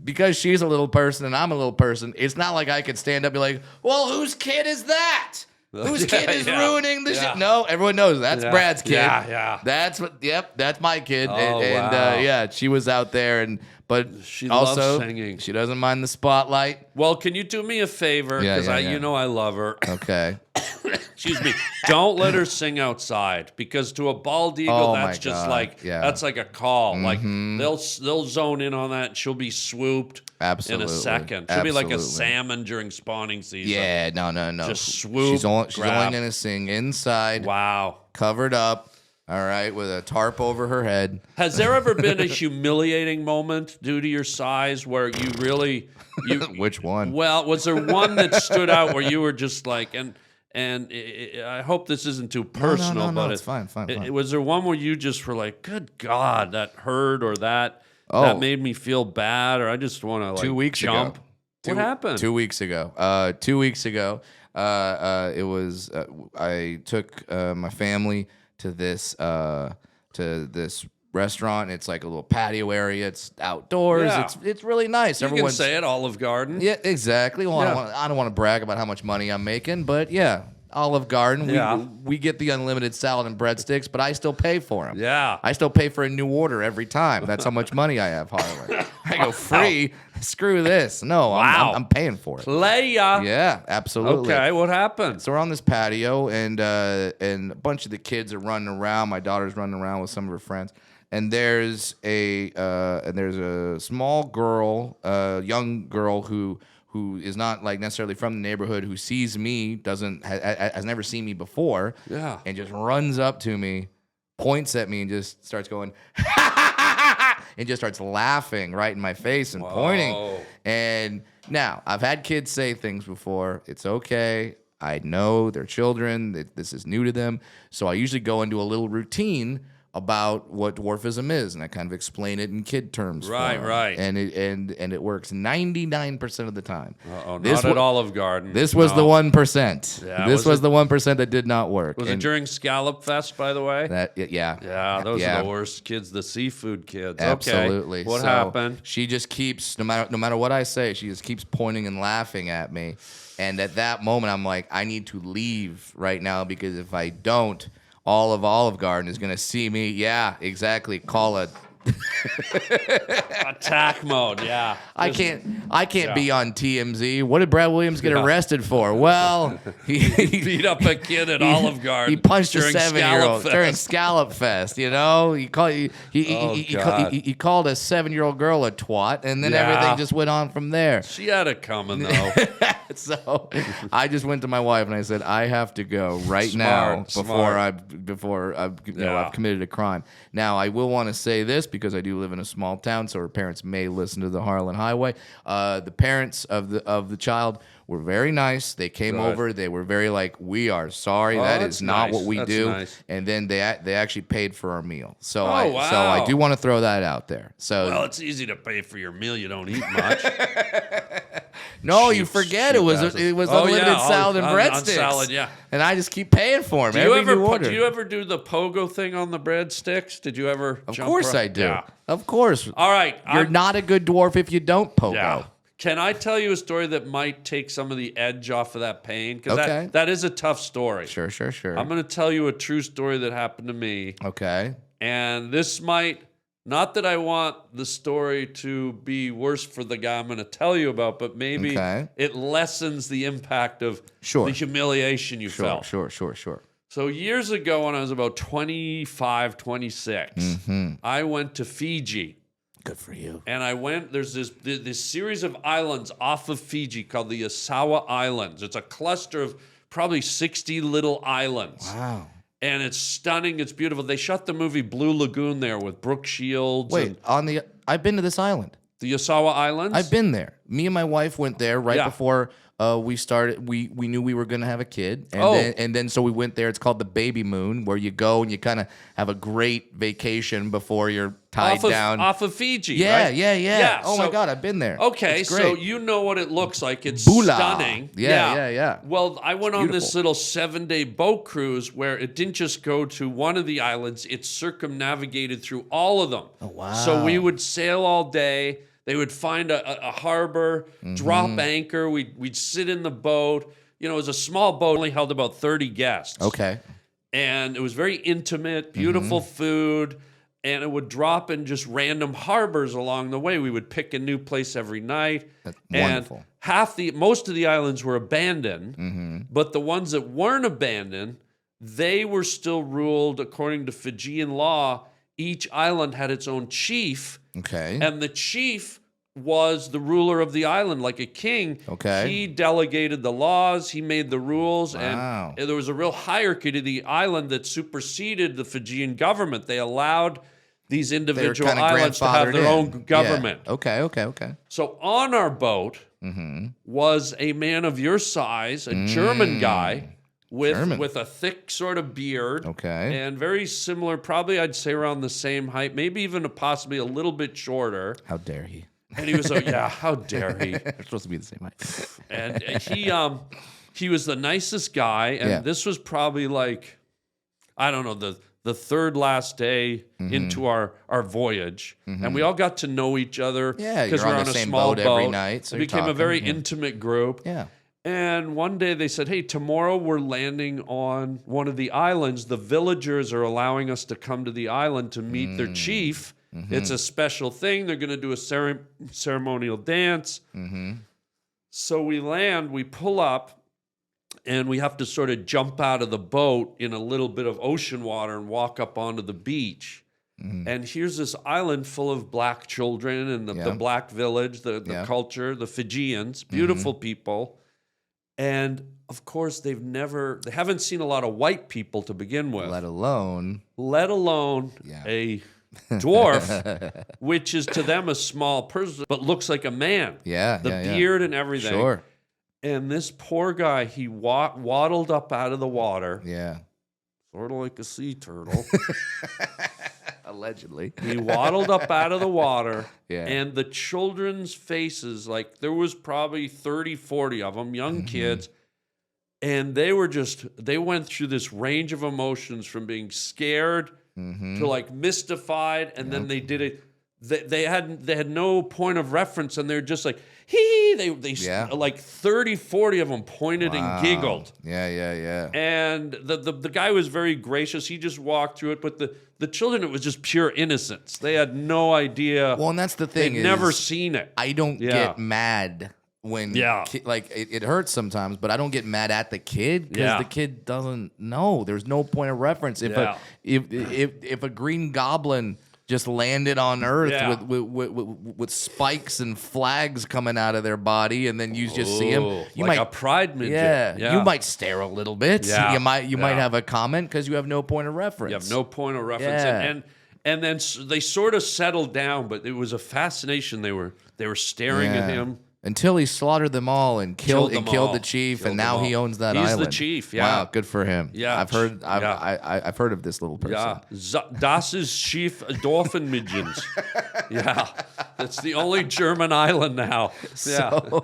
because she's a little person and I'm a little person, it's not like I could stand up and be like, "Well, whose kid is that? Whose kid is Yeah. ruining this?" Yeah. No, everyone knows that's Yeah. Brad's kid. Yeah, yeah. That's what. Yep, that's my kid. Oh, and wow. yeah, she was out there, but She loves also singing. she doesn't mind the spotlight. Well, can you do me a favor? Yeah, Because yeah, yeah. you know I love her. Okay. Excuse me. Don't let her sing outside, because to a bald eagle, Oh, that's my just God. like Yeah. that's like a call. Like Mhm. they'll zone in on that. And she'll be swooped Absolutely. in a second. She'll be like a Absolutely. salmon during spawning season. Yeah, no. Just swoop, She's only grab. gonna sing inside, Wow. covered up. All right, with a tarp over her head. Has there ever been a humiliating moment due to your size where you really Which one? Well, was there one that stood out where you were just like, and I hope this isn't too personal, no, but it's fine. Was there one where you just were like, good God, that hurt, or that Oh. made me feel bad, or I just want to like 2 weeks jump? ago. What happened? 2 weeks ago. 2 weeks ago, it was. I took my family to this restaurant. It's like a little patio area. It's outdoors. Yeah. It's really nice. You can say it, Olive Garden. Yeah, exactly. Well, Yeah. I don't want to brag about how much money I'm making, but yeah, Olive Garden. Yeah. We get the unlimited salad and breadsticks, but I still pay for them. Yeah. I still pay for a new order every time. That's how much money I have, Harland. I go free. Screw this. No, Wow. I'm paying for it. Playa. Yeah, absolutely. Okay, what happened? So we're on this patio, and a bunch of the kids are running around. My daughter's running around with some of her friends, and there's a small girl, young girl who is not like necessarily from the neighborhood, who sees me, has never seen me before, Yeah. and just runs up to me, points at me, and just starts going, and just starts laughing right in my face and pointing. Whoa. And now, I've had kids say things before. It's okay. I know they're children. This is new to them. So I usually go into a little routine about what dwarfism is, and I kind of explain it in kid terms. Right, for 'em. right. And it works 99% of the time. Uh-oh, not at Olive Garden. This was the 1%. Yeah, this was was the 1% that did not work. Was it during Scallop Fest, by the way? Yeah. Yeah, those Yeah. are the worst kids, the seafood kids. Absolutely. Okay. What So happened? She just keeps, no matter what I say, she just keeps pointing and laughing at me. And at that moment, I'm like, I need to leave right now, because if I don't, all of Olive Garden is going to see me. Yeah, exactly. Call it. Attack mode, yeah. I can't be on TMZ. What did Brad Williams get arrested for? Well, he Beat up a kid at Olive Garden. He punched a during 7-year-old Scallop during Fest. Scallop Fest. You know, he called God. he called a 7-year-old girl a twat, and then Yeah. everything just went on from there. She had it coming, though. So I just went to my wife and I said, I have to go right now before I've committed a crime. Now I will want to say this, because I do live in a small town, so her parents may listen to the Harland Highway. The parents of the child were very nice. They came over. They were very like, we are sorry. That that's is not nice. what we That's do. nice. And then they actually paid for our meal. So wow. I do want to throw that out there. So Well, it's easy to pay for your meal. You don't eat much. no, you cheap- forget cheap it was bastards. unlimited salad and on breadsticks. salad, yeah. And I just keep paying for them. Do you order. ever do the pogo thing on the breadsticks? Did you ever? Of jump course around? I do. Yeah. Of course. All right. You're not a good dwarf if you don't pogo. Yeah. Can I tell you a story that might take some of the edge off of that pain? Because Okay. that is a tough story. Sure. I'm going to tell you a true story that happened to me. Okay. And this might, not that I want the story to be worse for the guy I'm going to tell you about, but maybe Okay. it lessens the impact of Sure. the humiliation you felt. Sure. So years ago, when I was about 25, 26, I went to Fiji. Good for you. And I went, there's this series of islands off of Fiji called the Yasawa Islands. It's a cluster of probably 60 little islands. Wow. And it's stunning. It's beautiful. They shot the movie Blue Lagoon there with Brooke Shields. Wait, and I've been to this island. the Yasawa Islands? I've been there. Me and my wife went there right Yeah. before we started. We knew we were going to have a kid. Oh. And then so we went there. It's called the Baby Moon, where you go and you kind of have a great vacation before you're tied down. Off of Fiji, Yeah, right? yeah. Oh my so- God, I've been there. Okay, It's so great. you know what it looks like. It's Bula. stunning. Yeah. Well, I went on this beautiful. little 7-day boat cruise where it didn't just go to one of the islands, it circumnavigated through all of them. Oh, wow. So we would sail all day. They would find a harbor, drop anchor. We'd sit in the boat. You know, it was a small boat, only held about 30 guests. Okay. And it was very intimate, beautiful food, and it would drop in just random harbors along the way. We would pick a new place every night. That's and wonderful. most of the islands were abandoned, but the ones that weren't abandoned, they were still ruled according to Fijian law. Each island had its own chief, Okay. and the chief was the ruler of the island, like a king. Okay. He delegated the laws, he made the rules, Wow. and there was a real hierarchy to the island that superseded the Fijian government. They allowed these They were individual kinda islands to have grandfathered their in. own government. Yeah. Okay. So on our boat was a man of your size, a German guy German. with a thick sort of beard. Okay. And very similar, probably I'd say around the same height, maybe even possibly a little bit shorter. How dare he? And he was how dare he? They're supposed to be the same height. And he was the nicest guy. And Yeah. this was probably like, I don't know, the third last day into our voyage. And we all got to know each other. Yeah, because you're we're on on the a same small boat every night, so it you're became a talking, very yeah. intimate group. Yeah. And one day they said, hey, tomorrow we're landing on one of the islands. The villagers are allowing us to come to the island to meet their chief. It's a special thing. They're going to do a ceremonial dance. So we land, we pull up, and we have to sort of jump out of the boat in a little bit of ocean water and walk up onto the beach. And here's this island full of black children and the black village, the culture, the Fijians, beautiful people. And of course, they haven't seen a lot of white people to begin with, Let alone a dwarf, which is to them a small person, but looks like a man. Yeah. The beard and everything. Sure. And this poor guy, he waddled up out of the water, Yeah. sort of like a sea turtle. Allegedly. He waddled up out of the water, Yeah. and the children's faces, like there was probably 30, 40 of them, young kids, and they went through this range of emotions from being scared to like mystified, and then they did it. They had no point of reference, and they're just like, they like 30, 40 of them pointed and giggled. Yeah. And the guy was very gracious. He just walked through it, but the children, it was just pure innocence. They had no idea. Well, and that's the thing. They'd never seen it. I don't get mad when like it hurts sometimes, but I don't get mad at the kid because the kid doesn't know. There's no point of reference. If a green goblin just landed on Earth with spikes and flags coming out of their body, and then you just see him. You like might a pride midget. you might stare a little bit. Yeah. You might have a comment because you have no point of reference. You have no point of reference, and then they sort of settled down, but it was a fascination. They were staring at him. Until he slaughtered them all and killed the chief, and now he owns that island. He's the chief. Yeah. Wow, good for him. Yeah, I've heard of this little person. Yeah, das ist Chief Dorfenmidgens. Yeah, that's the only German island now. So,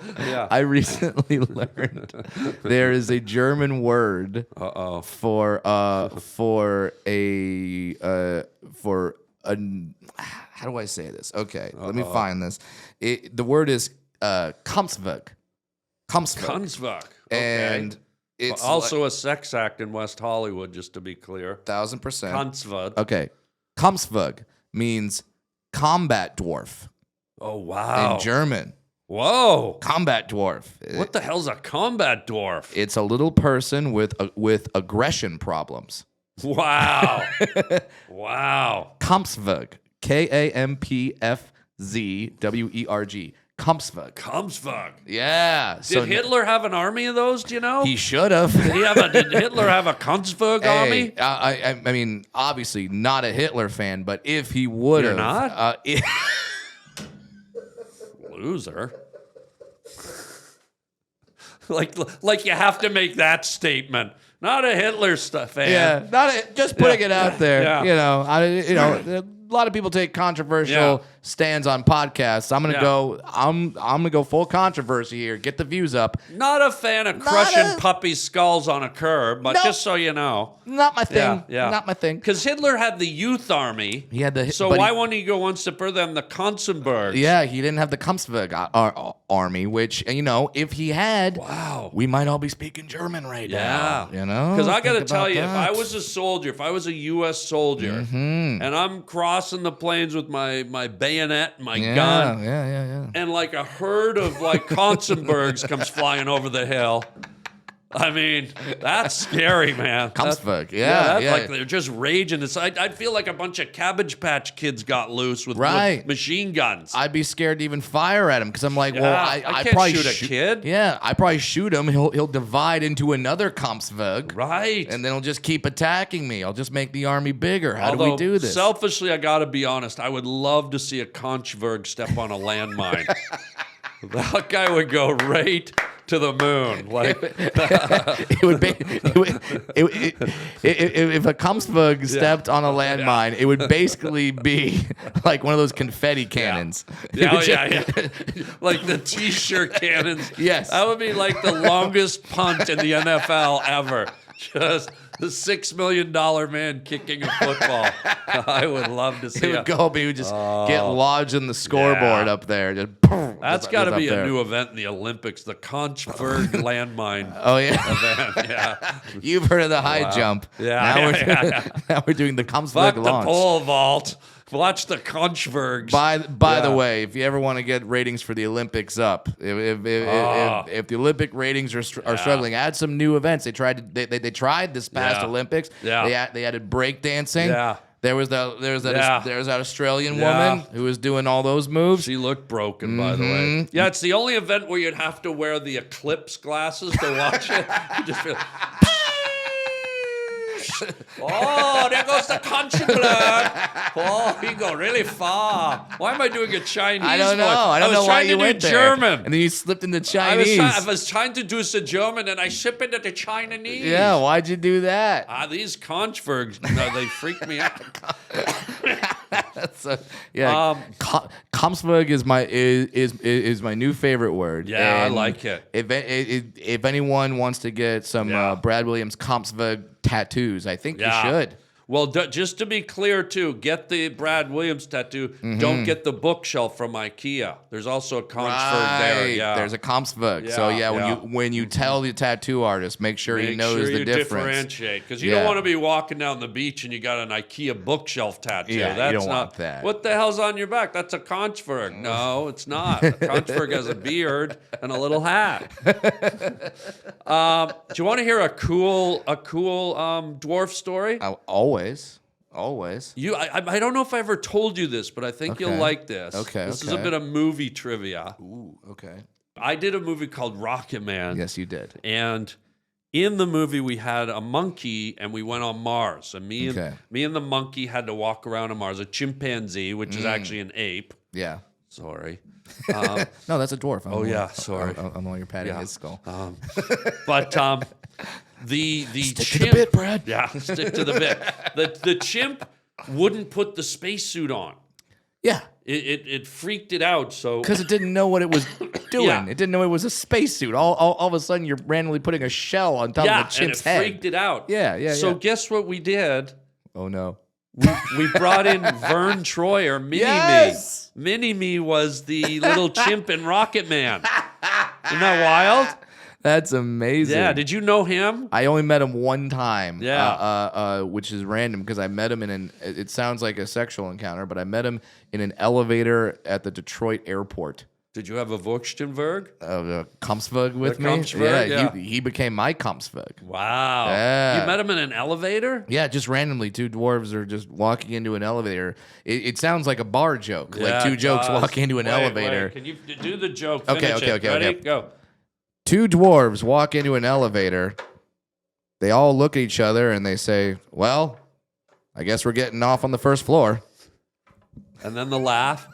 I recently learned there is a German word for a how do I say this? Okay, let me find this. The word is Kampfswerk. Kampfswerk. Okay. And it's also a sex act in West Hollywood, just to be clear. 1000%. Kampfswerk. Okay. Kampfswerk means combat dwarf. Oh, wow. In German. Whoa. Combat dwarf. What the hell's a combat dwarf? It's a little person with aggression problems. Wow. Wow. Kampfswerk. Kampfzwerg. Kampfswerk. Kampfswerk. Yeah. Did Hitler have an army of those, do you know? He should have. Did Hitler have a Kampfswerk army? I mean, obviously not a Hitler fan, but if he would have. You're not? Loser. like you have to make that statement. Not a Hitler fan. Yeah, just putting it out there. Yeah. You know, a lot of people take controversial stands on podcasts. I'm gonna go full controversy here. Get the views up. Not a fan of crushing puppy skulls on a curb, but just so you know, not my thing. Yeah. Not my thing. Because Hitler had the youth army. He had the. So why wouldn't he go one step further than the Konzenbergs? Yeah, he didn't have the Kampfswerk army, which if he had, we might all be speaking German right now. You know, because I got to tell you, if I was a soldier, if I was a U.S. soldier, and I'm crossing the plains with my bayonet, my gun, and like a herd of like Konzenbergs comes flying over the hill. I mean, that's scary, man. Kampfswerk, like they're just raging. I'd feel like a bunch of Cabbage Patch Kids got loose with machine guns. I'd be scared to even fire at him because I'm like, I can't probably shoot a kid. Yeah, I probably shoot him. He'll divide into another Kampfswerk, right? And then he'll just keep attacking me. I'll just make the army bigger. How do we do this? Selfishly, I got to be honest. I would love to see a Konzberg step on a landmine. That guy would go right to the moon. Like if a Kampfswerk stepped on a landmine, it would basically be like one of those confetti cannons. Like the T-shirt cannons. Yes. That would be like the longest punt in the NFL ever. Just the $6 million man kicking a football. I would love to see it. He would just get lodged in the scoreboard up there. Just, that's got to be a new event in the Olympics, the Konzberg landmine. Oh, yeah. Event. Yeah. You've heard of the high jump. Yeah. Now we're doing the Kampfswerg launch. The pole vault. Watch the Konzbergs. By the way, if you ever want to get ratings for the Olympics up, if the Olympic ratings are struggling, add some new events. They tried this past Olympics. Yeah. They added breakdancing. Yeah. There was that Australian woman who was doing all those moves. She looked broken, by the way. Yeah, it's the only event where you'd have to wear the eclipse glasses to watch it. You just feel. Oh, there goes the country blood. Oh, he go really far. Why am I doing a Chinese I don't know. voice? I don't know why you went there. German. And then you slipped into Chinese. I was trying to do some German, and I shipped into the Chinese. Yeah, why'd you do that? These Konzbergs, they freak me out. So, yeah, Kampfsburg is my new favorite word. Yeah, And I like it. If anyone wants to get some Brad Williams Kampfsburg tattoos, I think you should. Well, just to be clear, too, get the Brad Williams tattoo. Mm-hmm. Don't get the bookshelf from IKEA. There's also a Kampfsburg there. Yeah. There's a Kampfsburg. Yeah, So, yeah. when you tell the tattoo artist, make sure he knows the difference. Differentiate. Because you don't want to be walking down the beach and you got an IKEA bookshelf tattoo. Yeah, That's you don't not, want that. What the hell's on your back? That's a Kampfsburg. No, it's not. A Kampfsburg has a beard and a little hat. Do you want to hear a cool dwarf story? Always. I don't know if I ever told you this, but I think you'll like this. Okay. This is a bit of movie trivia. Ooh, okay. I did a movie called Rocket Man. Yes, you did. And in the movie, we had a monkey and we went on Mars. And me and the monkey had to walk around on Mars. A chimpanzee, which is actually an ape. Yeah. Sorry. No, that's a dwarf. Sorry. I'm on your patting his skull. But the Stick chimp, to the bit, Brad. Yeah, stick to the bit. The chimp wouldn't put the spacesuit on. Yeah. It freaked it out. So Because it didn't know what it was doing. Yeah. It didn't know it was a spacesuit. All of a sudden, you're randomly putting a shell on top of the chimp's and it head. freaked it out. Yeah. So guess what we did? Oh, no. We brought in Vern Troyer, Yes! Me. Mini-Me was the little chimp in Rocket Man. Isn't that wild? That's amazing. Yeah, did you know him? I only met him one time. Yeah. Which is random because I met him it sounds like a sexual encounter, but I met him in an elevator at the Detroit airport. Did you have a Vuxtenberg? Kampfsburg with me? Kampfsburg, yeah. He became my Kampfsburg. Wow. Yeah. You met him in an elevator? Yeah, just randomly, two dwarves are just walking into an elevator. It sounds like a bar joke, Yeah, like two it jokes does. walking into an elevator. Wait. Can you do the joke? Okay, Finish it. Ready? okay. Go. Two dwarves walk into an elevator. They all look at each other and they say, well, I guess we're getting off on the first floor. And then the laugh.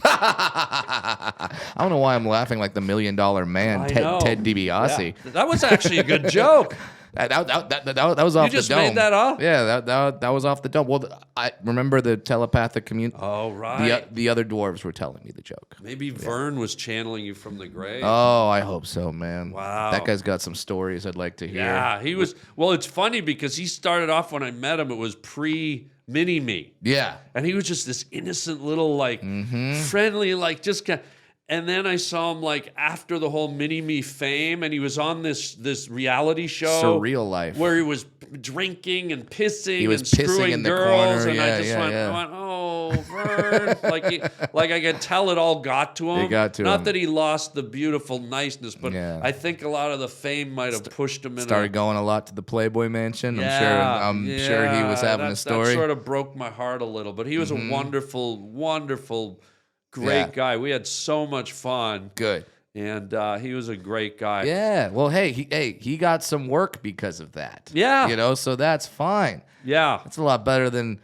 I don't know why I'm laughing like the $1 Million Man, I know. Ted DiBiase. Yeah. That was actually a good joke. That was off the dome. You just made that up? Yeah, that was off the dome. Well, I remember the telepathic community. Oh, right. The other dwarves were telling me the joke. Maybe Vern was channeling you from the grave. Oh, I hope so, man. Wow. That guy's got some stories I'd like to hear. Yeah, he was. Well, it's funny because he started off when I met him, it was pre-Mini-Me. Yeah. And he was just this innocent little, like, friendly, like, just kind of. And then I saw him, like, after the whole Mini-Me fame, and he was on this reality show. Surreal Life. Where he was drinking and pissing He was and pissing screwing in the girls. corner. And I just went, oh, Vern. like I could tell it all got to him. It got to Not him. that he lost the beautiful niceness, but Yeah. I think a lot of the fame might have pushed him in Started going a lot to the Playboy Mansion. I'm sure he was having a story. That sort of broke my heart a little, but he was a wonderful, wonderful, great guy. We had so much fun. Good. And he was a great guy. Yeah. Well, he got some work because of that. Yeah. So that's fine. Yeah. That's a lot better than,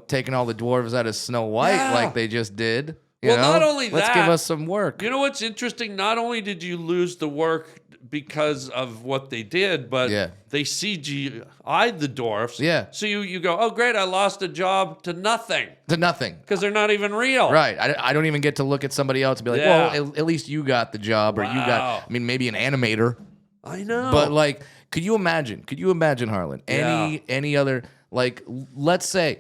taking all the dwarves out of Snow White like they just did. Well, not only Let's that. give us some work. You know what's interesting? Not only did you lose the work because of what they did, but they CGI'd the dwarfs. Yeah. So you go, oh, great, I lost a job to nothing. To nothing. Because they're not even real. Right. I don't even get to look at somebody else and be like, well, at least you got the job, or you got, maybe an animator. I know. But could you imagine, Harland, any other, let's say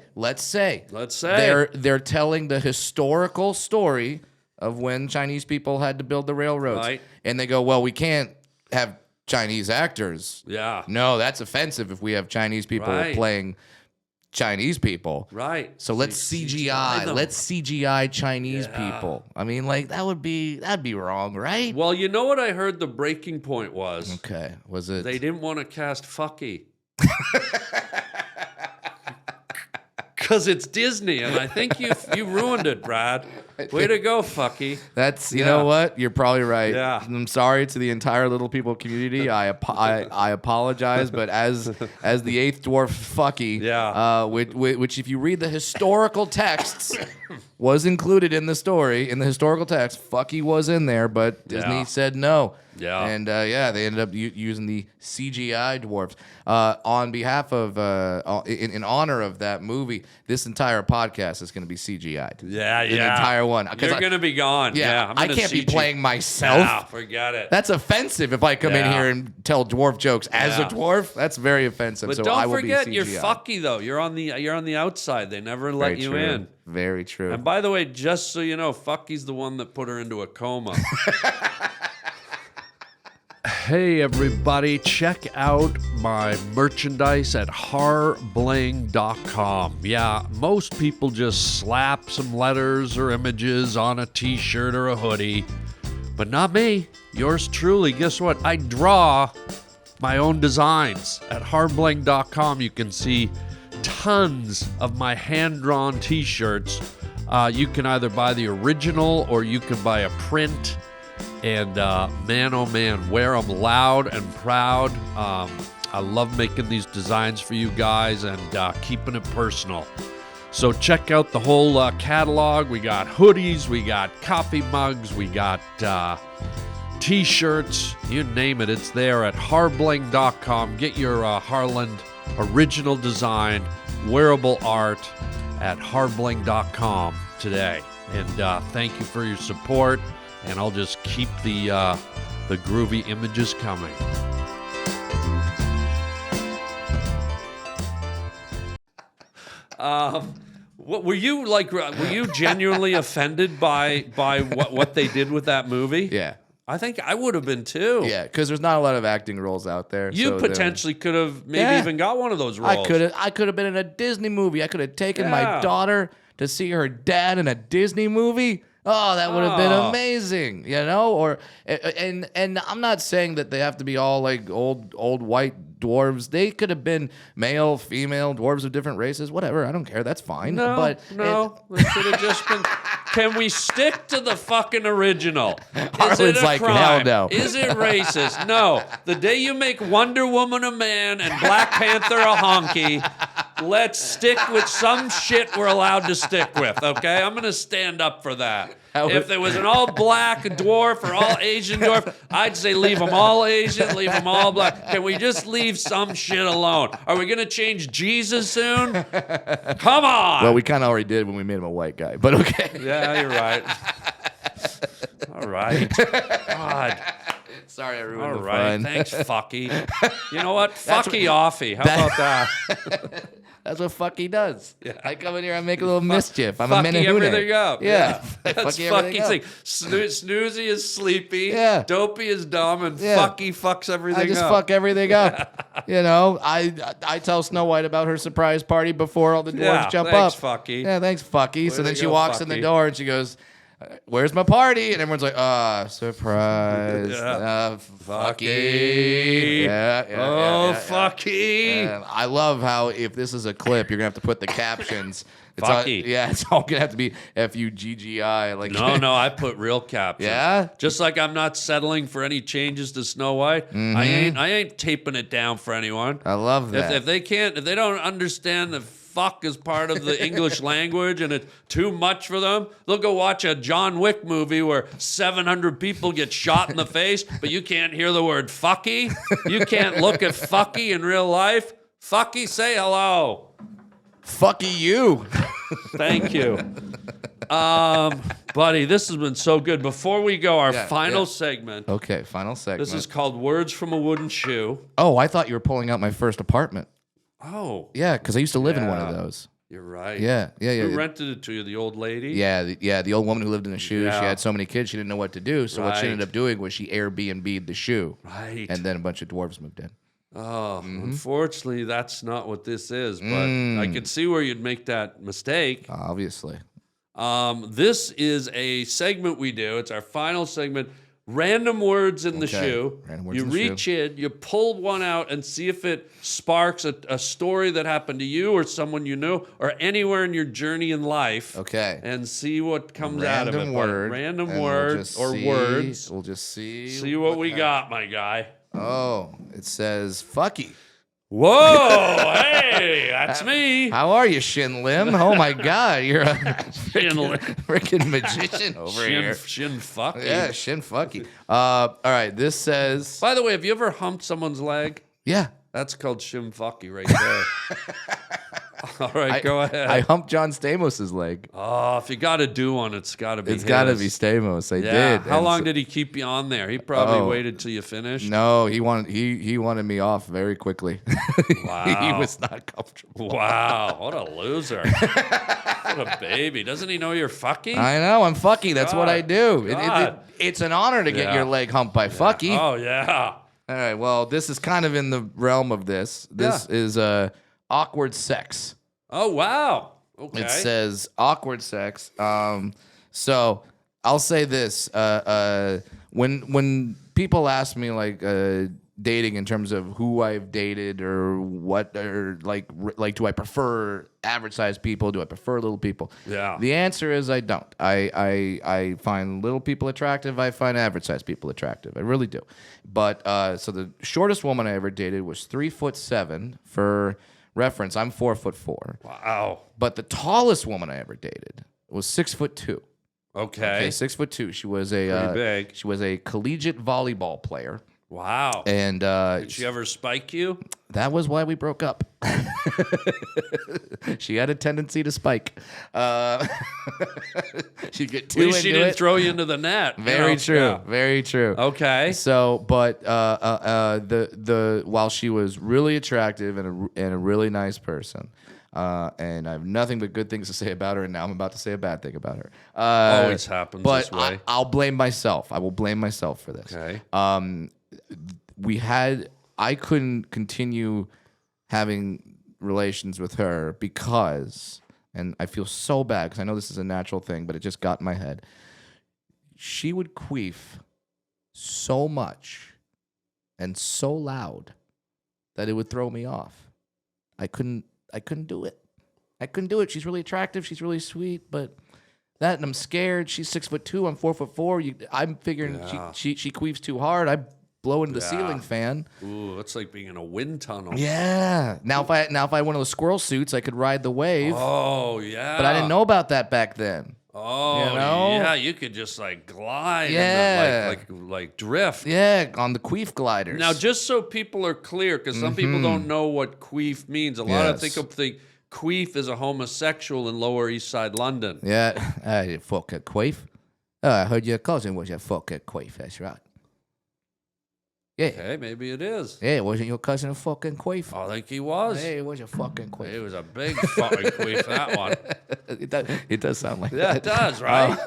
they're telling the historical story of when Chinese people had to build the railroads. Right. And they go, well, we can't have Chinese actors. Yeah. No, that's offensive if we have Chinese people playing Chinese people. Right. So let's CGI. Let's CGI Chinese people. I mean, that'd be wrong, right? Well, you know what I heard the breaking point was? Okay. Was it? They didn't want to cast Fucky. Because it's Disney, and I think you ruined it, Brad. Way to go, Fucky. That's you know what? You're probably right. Yeah. I'm sorry to the entire Little People community. I apologize, but as the eighth dwarf Fucky, which if you read the historical texts, was included in the story. In the historical text, Fucky was in there, but Disney said no. Yeah. And they ended up using the CGI dwarves. On behalf of, in honor of that movie, this entire podcast is going to be CGI'd. Yeah, The entire one. You're going to be gone. Yeah, I'm I gonna can't be CG. playing myself. Nah, forget it. That's offensive if I come in Yeah. here and tell dwarf jokes as a Yeah. dwarf. That's very offensive. But so don't I will forget, be you're CGI. fucky though. You're on the outside. They never let Very you true. in. Very true. And by the way, just so you know, Fucky's the one that put her into a coma. Hey everybody, check out my merchandise at harbling.com. Yeah, most people just slap some letters or images on a t-shirt or a hoodie, but not me. Yours truly. Guess what? I draw my own designs. At harbling.com you can see tons of my hand-drawn t-shirts. You can either buy the original or you can buy a print. And man, oh man, wear them loud and proud. I love making these designs for you guys and keeping it personal. So check out the whole catalog. We got hoodies, we got coffee mugs, we got t-shirts, you name it, it's there at harbling.com. Get your Harland original design, wearable art at harbling.com today. And thank you for your support. And I'll just keep the groovy images coming. What were you like? Were you genuinely offended by what they did with that movie? Yeah. I think I would have been too. Yeah, because there's not a lot of acting roles out there. You so potentially could have maybe Yeah. even got one of those roles. I could have been in a Disney movie. I could have taken my Yeah. daughter to see her dad in a Disney movie. Oh, that would have been Oh. amazing, you know. Or and I'm not saying that they have to be all like old white dwarves. They could have been male, female dwarves of different races. Whatever, I don't care. That's fine. No, but no, it should have just been. Can we stick to the fucking original? Is it Harland's a like, crime? hell no. Is it racist? No. The day you make Wonder Woman a man and Black Panther a honky, let's stick with some shit we're allowed to stick with, okay? I'm going to stand up for that. If there was an all-black dwarf or all-Asian dwarf, I'd say leave them all Asian, leave them all black. Can we just leave some shit alone? Are we going to change Jesus soon? Come on! well, we kind of already did when we made him a white guy. But okay. Yeah, you're right. All right. God. Sorry, I ruined All the right. fun. Thanks, fucky. You know what? Fucky offy. How about that? That's what fucky does. Yeah. I come in here, I make a little mischief. I'm a Fucky Menahune. everything up. Yeah. That's Fucky everything fucky's up. thing. Snoozy is sleepy. Yeah. Dopey is dumb. And Yeah. fucky fucks everything I just up. fuck everything up. You know, I tell Snow White about her surprise party before all the dwarves Yeah, jump thanks, up. fucky. Yeah, thanks, fucky. So Way then to she go, walks in the fucky. door and she goes, "Where's my party?" And everyone's like, surprise. Yeah. Fucky. Yeah, Oh, yeah. fucky. And I love how if this is a clip, you're gonna have to put the captions. It's all, Fucky. yeah, it's all gonna have to be FUGGI. Like No, I put real captions. Yeah? Just like I'm not settling for any changes to Snow White. I ain't taping it down for anyone. I love that. If they don't understand the fuck is part of the English language and it's too much for them, they'll go watch a John Wick movie where 700 people get shot in the face, but you can't hear the word fucky. You can't look at fucky in real life. Fucky, say hello. Fucky you. Thank you. Buddy, this has been so good. Before we go, our final segment. Okay, final segment. This is called Words from a Wooden Shoe. Oh, I thought you were pulling out my first apartment. Oh, Yeah, because I used to live in one of those. you're right. Yeah. Who rented it to you? The old lady? Yeah, the old woman who lived in the shoe. Yeah. She had so many kids, she didn't know what to do. So what she Right. ended up doing was she Airbnb'd the shoe. Right. And then a bunch of dwarves moved in. Oh, unfortunately, that's not what this is. But I could see where you'd make that mistake. Obviously. This is a segment we do. It's our final segment. Random words in the Okay. shoe. Random words You in the reach in, you pull one out, and see if it sparks a story that happened to you or someone you know or anywhere in your journey in life. Okay. And see what comes out of it. Random buddy. word. Random and word we'll just or see- words. We'll just see. See what we got, my guy. Oh, it says fucky. Whoa, hey, that's me. How are you, Shin Lim? Oh my God, you're a Shin Lim. freaking magician over here. Shin fucky. Yeah, Shin Fucky. All right, this says. By the way, have you ever humped someone's leg? Yeah. That's called shin fucky right there. All right, go ahead. I humped John Stamos' leg. Oh, if you got to do one, it's got to be. It's got to be Stamos. I Yeah. did. How And long so- did he keep you on there? He probably Oh. waited till you finished. No, he wanted me off very quickly. Wow. He was not comfortable. Wow, what a loser. What a baby. Doesn't he know you're fucking? I know, I'm Fucky. That's what I do. God. It's an honor to get Yeah. your leg humped by Fucky. Oh, yeah. All right, well, this is kind of in the realm of this. This is awkward sex. Oh, wow. Okay. It says awkward sex. So I'll say this: when people ask me like dating in terms of who I've dated or what, or like do I prefer average sized people? Do I prefer little people? Yeah. The answer is I don't. I find little people attractive. I find average sized people attractive. I really do. But so the shortest woman I ever dated was 3'7". For reference, I'm 4'4". Wow. But the tallest woman I ever dated was 6'2". Okay. 6'2". She was Pretty big. She was a collegiate volleyball player, Wow. and Did she ever spike you? that was why we broke up. She had a tendency to spike. She'd get At too least she into didn't it. throw you into the net. Very true. Yeah. Very true. Okay. So, but the while she was really attractive and a really nice person, and I have nothing but good things to say about her, and now I'm about to say a bad thing about her. Always happens But this way. I'll blame myself. I will blame myself for this. Okay. I couldn't continue having relations with her because, and I feel so bad because I know this is a natural thing, but it just got in my head. She would queef so much and so loud that it would throw me off. I couldn't do it. I couldn't do it. She's really attractive. She's really sweet, but that, and I'm scared. She's 6'2". I'm 4'4". I'm figuring Yeah. she queefs too hard. I blow into the Yeah. ceiling fan. Ooh, that's like being in a wind tunnel. Yeah. Now if I had one of those squirrel suits, I could ride the wave. Oh, yeah. But I didn't know about that back then. Oh, You know? yeah. You could just like glide. Yeah. And like drift. Yeah, on the queef gliders. Now, just so people are clear, because some people don't know what queef means. A lot of Yes. think queef is a homosexual in Lower East Side London. Yeah, you fucking queef. Oh, I heard your cousin was a fucking queef. That's right. Yeah. Okay, maybe it is. Yeah, wasn't your cousin a fucking queef? I think he was. Hey, it was a fucking It queef. was a big fucking queef, that one. It does sound like Yeah, that. it does, right?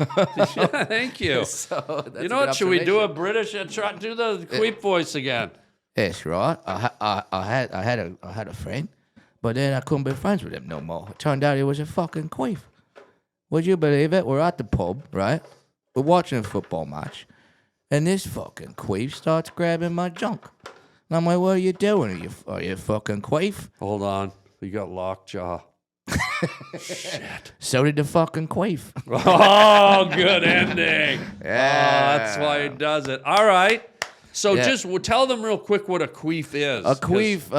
Yeah, thank you. So that's You know a good what? Should we do a observation. British? Try do the queef voice again. That's right. I had a friend, but then I couldn't be friends with him no more. It turned out he was a fucking queef. Would you believe it? We're at the pub, right? We're watching a football match, and this fucking queef starts grabbing my junk. And I'm like, "What are you doing? Are you a fucking queef?" Hold on. You got lockjaw. So did the fucking queef. Oh, good ending. Yeah. Oh, that's why he does it. All right. So Yeah. just tell them real quick what a queef is. A queef,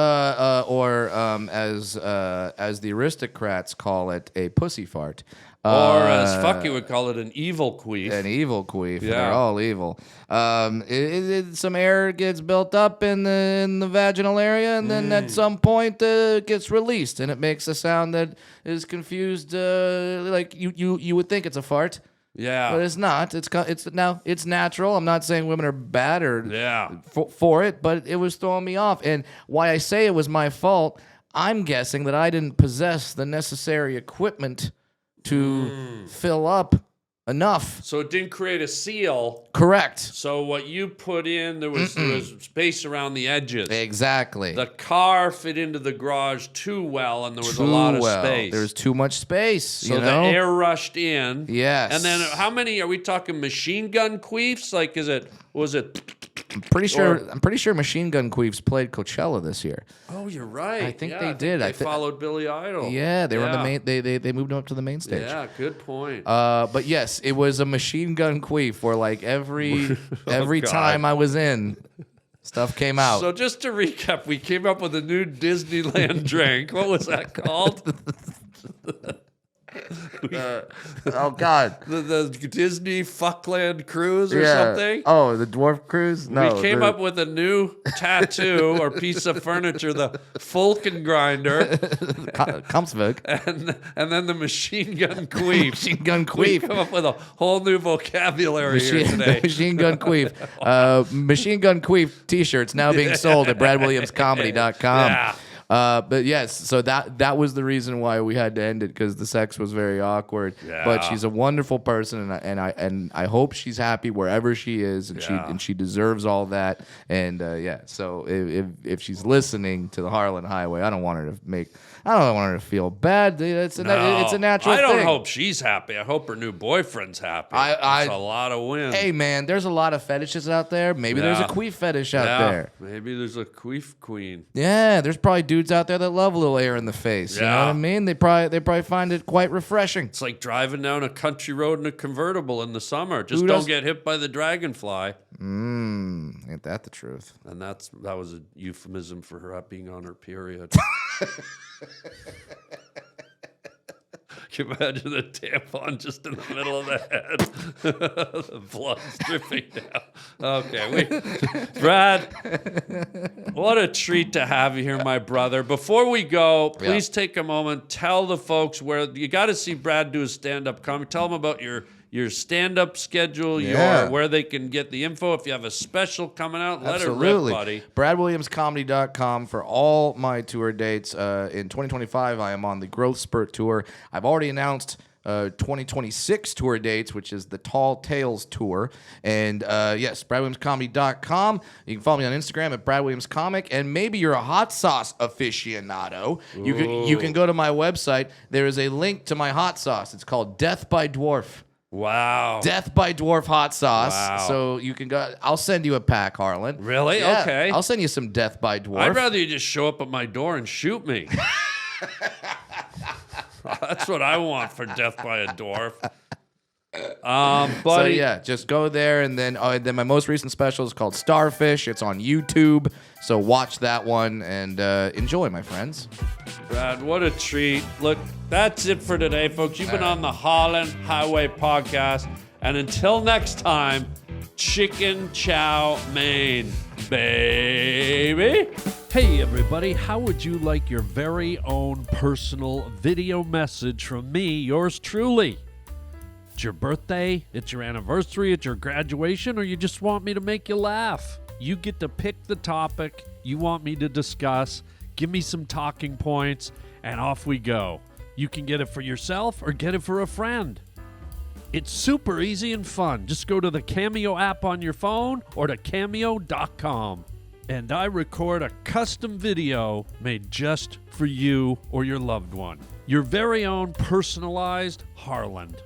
or as the aristocrats call it, a pussy fart. Or as Fucky would call it, an evil queef. An evil queef. Yeah. They're all evil. Some air gets built up in the vaginal area, and then at some point it gets released, and it makes a sound that is confused. Like you would think it's a fart, Yeah. but it's not. It's natural. I'm not saying women are bad or Yeah. for it, but it was throwing me off. And why I say it was my fault, I'm guessing that I didn't possess the necessary equipment to fill up enough. So it didn't create a seal. Correct. So what you put in, there was space around the edges. Exactly. The car fit into the garage too well, and there was a lot of space. There's too much space. So you the know? air rushed in. Yes. And then how many are we talking? Machine gun queefs? Like, was it? I'm pretty sure Machine Gun Queefs played Coachella this year. Oh, you're right. I think Yeah, they did. They followed Billy Idol. Yeah, they were on the Yeah. main. They moved up to the main stage. Yeah, good point. But yes, it was a Machine Gun Queef where like every God. time I was in, Stuff came out. So just to recap, we came up with a new Disneyland drink. What was that called? Oh God, The Disney Fuckland Cruise or something? Oh, the dwarf cruise? No. We came up with a new tattoo or piece of furniture, the Fulken Grinder, Kampfswerk. and then the Machine Gun Queef. Machine Gun We Queef. come up with a whole new vocabulary here today. Machine Gun Queef. Machine Gun Queef t-shirts now being sold at bradwilliamscomedy.com. Yeah. But yes, so that was the reason why we had to end it, because the sex was very awkward. Yeah. But she's a wonderful person, and I hope she's happy wherever she is, and she deserves all that. And so if she's listening to the Harland Highway, I don't want her to feel bad. It's a natural thing. I don't hope she's happy. I hope her new boyfriend's happy. It's a lot of wins. Hey man, there's a lot of fetishes out there. Maybe there's a queef fetish out there. Maybe there's a queef queen. Yeah, there's probably dudes out there that love a little air in the face. You know what I mean? They probably find it quite refreshing. It's like driving down a country road in a convertible in the summer. Just don't get hit by the dragonfly. Ain't that the truth? And that was a euphemism for her being on her period. Can you imagine the tampon just in the middle of the head? The blood's dripping down. Okay, Brad, what a treat to have you here, my brother. Before we go, please take a moment, tell the folks where you got to see Brad do his stand-up comedy. Tell them about your stand-up schedule, where they can get the info. If you have a special coming out, let it rip, buddy. BradWilliamsComedy.com for all my tour dates. In 2025, I am on the Growth Spurt Tour. I've already announced 2026 tour dates, which is the Tall Tales Tour. And yes, BradWilliamsComedy.com. You can follow me on Instagram at BradWilliamsComic. And maybe you're a hot sauce aficionado. You can go to my website. There is a link to my hot sauce. It's called Death by Dwarf. Wow. Death by Dwarf hot sauce. Wow. So you can go. I'll send you a pack, Harland. Really? Yeah, Okay. I'll send you some Death by Dwarf. I'd rather you just show up at my door and shoot me. That's what I want for Death by a Dwarf. Buddy. So yeah, just go there, and then my most recent special is called Starfish. It's on YouTube, so watch that one and enjoy, my friends. Brad, what a treat. Look, that's it for today, folks. You've been on the Harland Highway Podcast. And until next time, chicken chow mein, baby. Hey, everybody. How would you like your very own personal video message from me, yours truly? It's your birthday, it's your anniversary, it's your graduation, or you just want me to make you laugh? You get to pick the topic you want me to discuss. Give me some talking points, and off we go. You can get it for yourself or get it for a friend. It's super easy and fun. Just go to the Cameo app on your phone or to cameo.com. And I record a custom video made just for you or your loved one. Your very own personalized Harland.